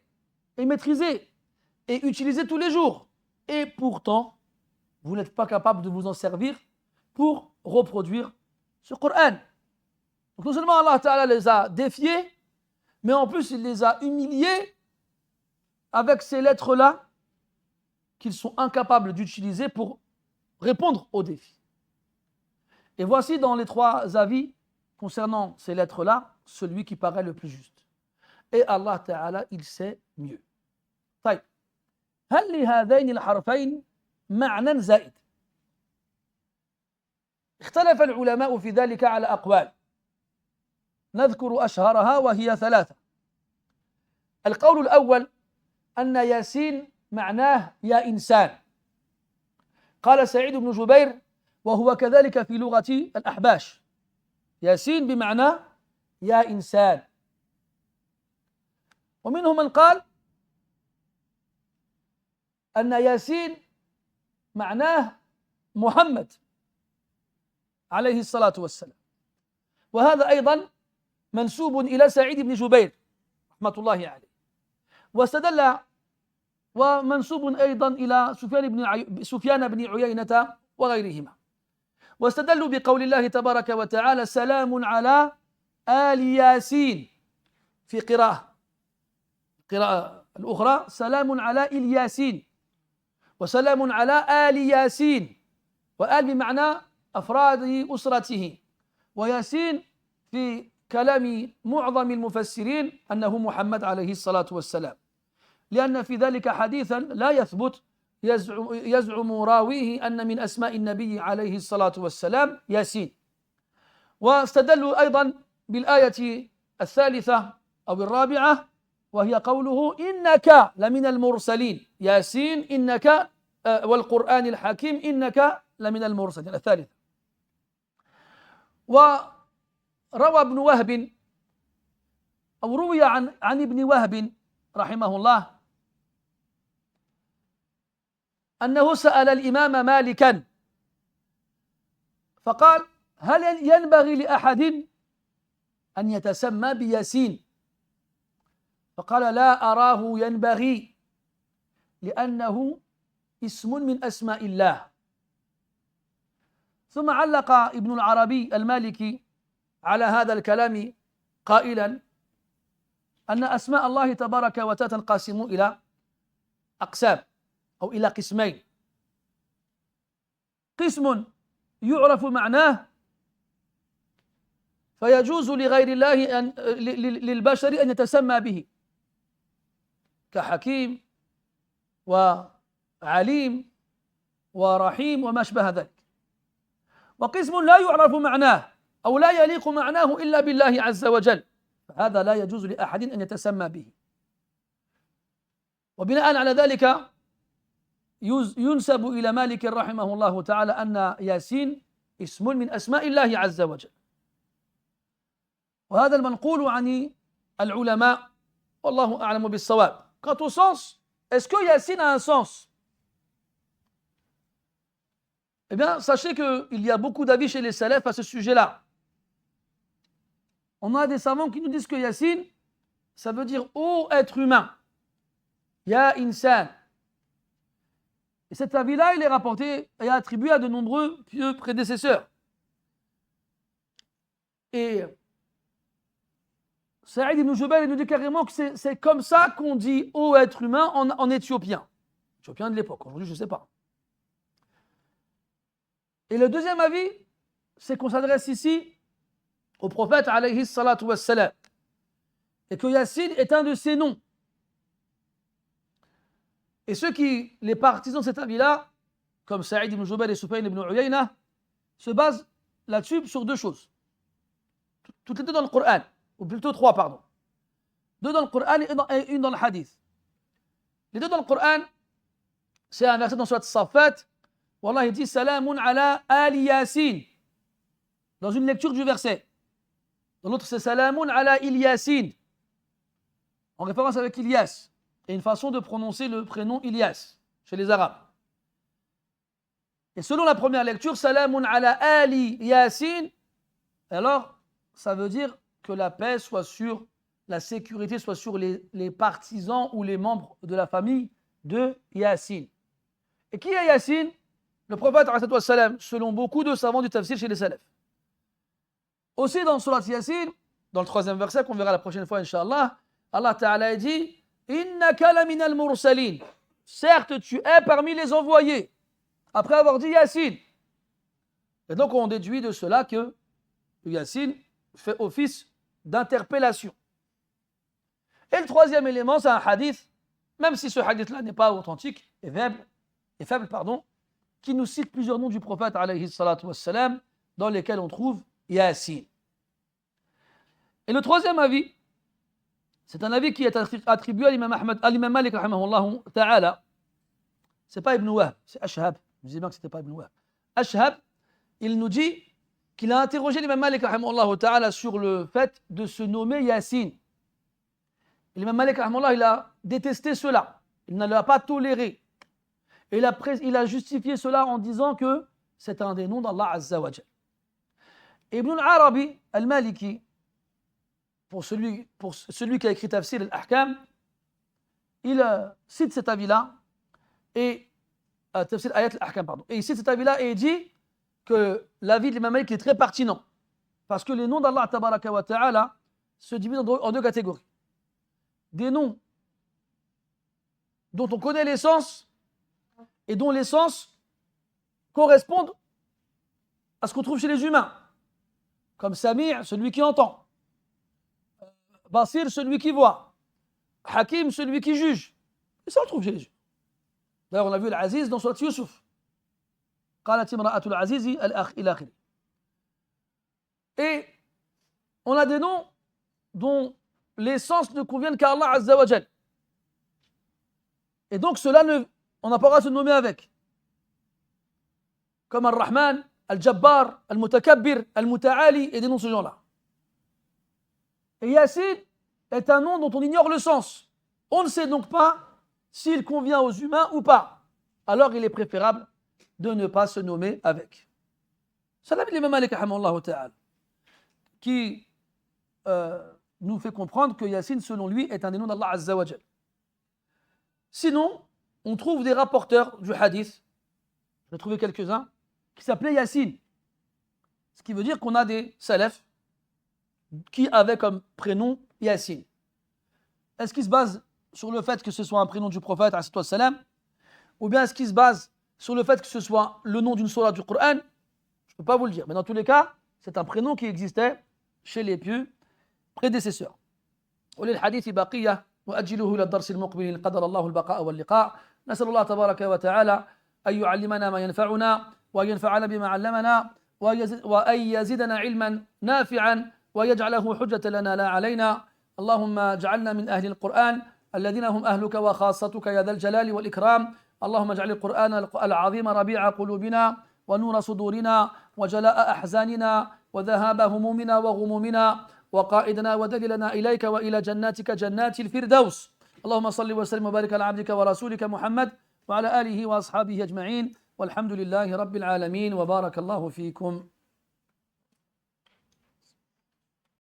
et maîtrisez et utilisez tous les jours. Et pourtant, vous n'êtes pas capable de vous en servir pour reproduire ce Coran. Donc non seulement Allah Ta'ala les a défiés, mais en plus il les a humiliés avec ces lettres-là qu'ils sont incapables d'utiliser pour répondre aux défis. Et voici dans les 3 avis concernant ces lettres-là, celui qui paraît le plus juste. Et Allah Ta'ala, il sait mieux. طيب هل لهذين الحرفين معنى زائد؟ اختلف العلماء في ذلك على أقوال نذكر أشهرها وهي 3. القول الأول أن ياسين معناه يا إنسان، قال سعيد بن جبير وهو كذلك في لغة الأحباش، ياسين بمعنى يا إنسان. ومنهم من قال أن ياسين معناه محمد عليه الصلاة والسلام، وهذا أيضا منسوب إلى سعيد بن جبير رحمة الله عليه، واستدل ومنسوب أيضا إلى سفيان بن عيينة وغيرهما، واستدلوا بقول الله تبارك وتعالى سلام على آل ياسين في قراءة الأخرى سلام على الياسين، وسلام على آل ياسين، وآل بمعنى أفراد أسرته، وياسين في كلام معظم المفسرين أنه محمد عليه الصلاة والسلام، لأن في ذلك حديثا لا يثبت يزعم راويه أن من أسماء النبي عليه الصلاة والسلام ياسين. واستدلوا أيضا بالآية 3 أو 4 وهي قوله إنك لمن المرسلين، ياسين إنك والقرآن الحكيم إنك لمن المرسلين 3. وروى ابن وهب أو روي عن ابن وهب رحمه الله أنه سأل الإمام مالكا فقال هل ينبغي لأحد أن يتسمى بياسين؟ فقال لا أراه ينبغي، لأنه اسم من أسماء الله. ثم علق ابن العربي المالكي على هذا الكلام قائلا أن أسماء الله تبارك وتعالى تنقسم إلى أقسام أو إلى قسمين، قسم يعرف معناه فيجوز لغير الله للبشر أن يتسمى به كحكيم وعليم ورحيم وما شبه ذلك، وقسم لا يعرف معناه أو لا يليق معناه إلا بالله عز وجل، فهذا لا يجوز لأحد أن يتسمى به. وبناء على ذلك ينسب إلى مالك رحمه الله تعالى أن ياسين اسم من أسماء الله عز وجل، وهذا المنقول عن العلماء والله أعلم بالصواب. Quant au sens, est-ce que Yassine a un sens? Eh bien, sachez qu'il y a beaucoup d'avis chez les salafs à ce sujet-là. On a des savants qui nous disent que Yassine, ça veut dire ô être humain. Ya insan. Et cet avis-là, il est rapporté et attribué à de nombreux pieux prédécesseurs. Et Saïd ibn Jubayr nous dit carrément que c'est comme ça qu'on dit ô être humain en éthiopien. Éthiopien de l'époque, aujourd'hui je ne sais pas. Et le deuxième avis, c'est qu'on s'adresse ici au prophète alayhi salatu wassalam, et que Yassine est un de ses noms. Et les partisans de cet avis-là, comme Saïd ibn Jubayr et Sufyan ibn Uyayna, se basent là-dessus sur 2 choses. Toutes les 2 dans le Coran, ou plutôt 3, pardon. 2 dans le Coran et une dans le Hadith. Les 2 dans le Coran, c'est un verset dans Surat As-Saffat, où Allah dit Salamun ala Ali Yasin, dans une lecture du verset. Dans l'autre, c'est Salamun ala Ilyasin, en référence avec Ilyas, et une façon de prononcer le prénom Ilyas chez les Arabes. Et selon la première lecture, Salamun ala Ali Yasin, alors ça veut dire que la paix soit sur, la sécurité soit sur les partisans ou les membres de la famille de Yasin. Et qui est Yasin? Le prophète, selon beaucoup de savants du tafsir chez les salafs. Aussi dans Surat Yasin, dans le 3e verset qu'on verra la prochaine fois, Inch'Allah, Allah Ta'ala dit Innaka la minal mursalin. Certes, tu es parmi les envoyés. Après avoir dit Yasin. Et donc on déduit de cela que Yasin fait office d'interpellation. Et le 3e élément, c'est un hadith, même si ce hadith-là n'est pas authentique, est faible, qui nous cite plusieurs noms du prophète alayhi salatu wassalam, dans lesquels on trouve Yasin. Et le 3e avis, c'est un avis qui est attribué à l'imam Malik rahimahullah ta'ala. C'est pas Ibn Wahb, c'est Ashhab. Je disais bien que c'était pas Ibn Wahb. Ashhab, il nous dit qu'il a interrogé l'imam Malik rahimahullah ta'ala sur le fait de se nommer Yasin. L'imam Malik rahimahullah, il a détesté cela. Il ne l'a pas toléré. Et il a justifié cela en disant que c'est un des noms d'Allah Azza wa Jal. Ibn al-Arabi al-Maliki, pour celui qui a écrit Tafsir al-Ahkam, il cite cet avis-là, et Tafsir Ayat al-Ahkam, et il cite cet avis-là et il dit que l'avis de l'imam Malik est très pertinent, parce que les noms d'Allah Tabaraka wa Ta'ala se divisent en deux catégories. Des noms dont on connaît l'essence et dont l'essence correspond à ce qu'on trouve chez les humains, comme Sami', celui qui entend, Basir, celui qui voit, Hakim, celui qui juge. Et ça on le trouve chez les humains. D'ailleurs on a vu l'Aziz dans Surat Yusuf. قالت امرأة العزيز الأخ إلى آخره. Et on a des noms dont l'essence ne convient qu'à Allah Azza wa Jal. Et donc cela, on n'a pas le droit de se nommer avec. Comme Al-Rahman, Al-Jabbar, Al-Mutakabbir, Al-Muta'ali et des noms de ce genre-là. Et Yasin est un nom dont on ignore le sens. On ne sait donc pas s'il convient aux humains ou pas. Alors il est préférable de ne pas se nommer avec. C'est l'avis de l'imam Malik rahimahullah ta'ala, qui nous fait comprendre que Yasin, selon lui, est un des noms d'Allah Azza wa Jal. Sinon, on trouve des rapporteurs du hadith, je vais trouver quelques-uns, qui s'appelaient Yasin. Ce qui veut dire qu'on a des salafs qui avaient comme prénom Yasin. Est-ce qu'ils se basent sur le fait que ce soit un prénom du prophète, ou bien est-ce qu'ils se basent sur le fait que ce soit le nom d'une sourate du Coran? Je ne peux pas vous le dire, mais dans tous les cas, c'est un prénom qui existait chez les pieux prédécesseurs. وللحديث بقية وأجله إلى الدرس المقبل إن قدر الله البقاء واللقاء. نسأل الله تبارك وتعالى أن يعلمنا ما ينفعنا وأن ينفعنا بما علمنا وأن يزيدنا علما نافعا ويجعله حجة لنا لا علينا. اللهم اجعلنا من أهل القرآن الذين هم أهلك وخاصتك يا ذا الجلال والإكرام. اللهم اجعل القرآن العظيم ربيع قلوبنا ونور صدورنا وجلاء أحزاننا وذهاب همومنا وغمومنا وقائدنا ودليلنا إليك وإلى جناتك جنات الفردوس. اللهم صل وسلم وبارك على عبدك ورسولك محمد وعلى آله وأصحابه أجمعين والحمد لله رب العالمين وبارك الله فيكم.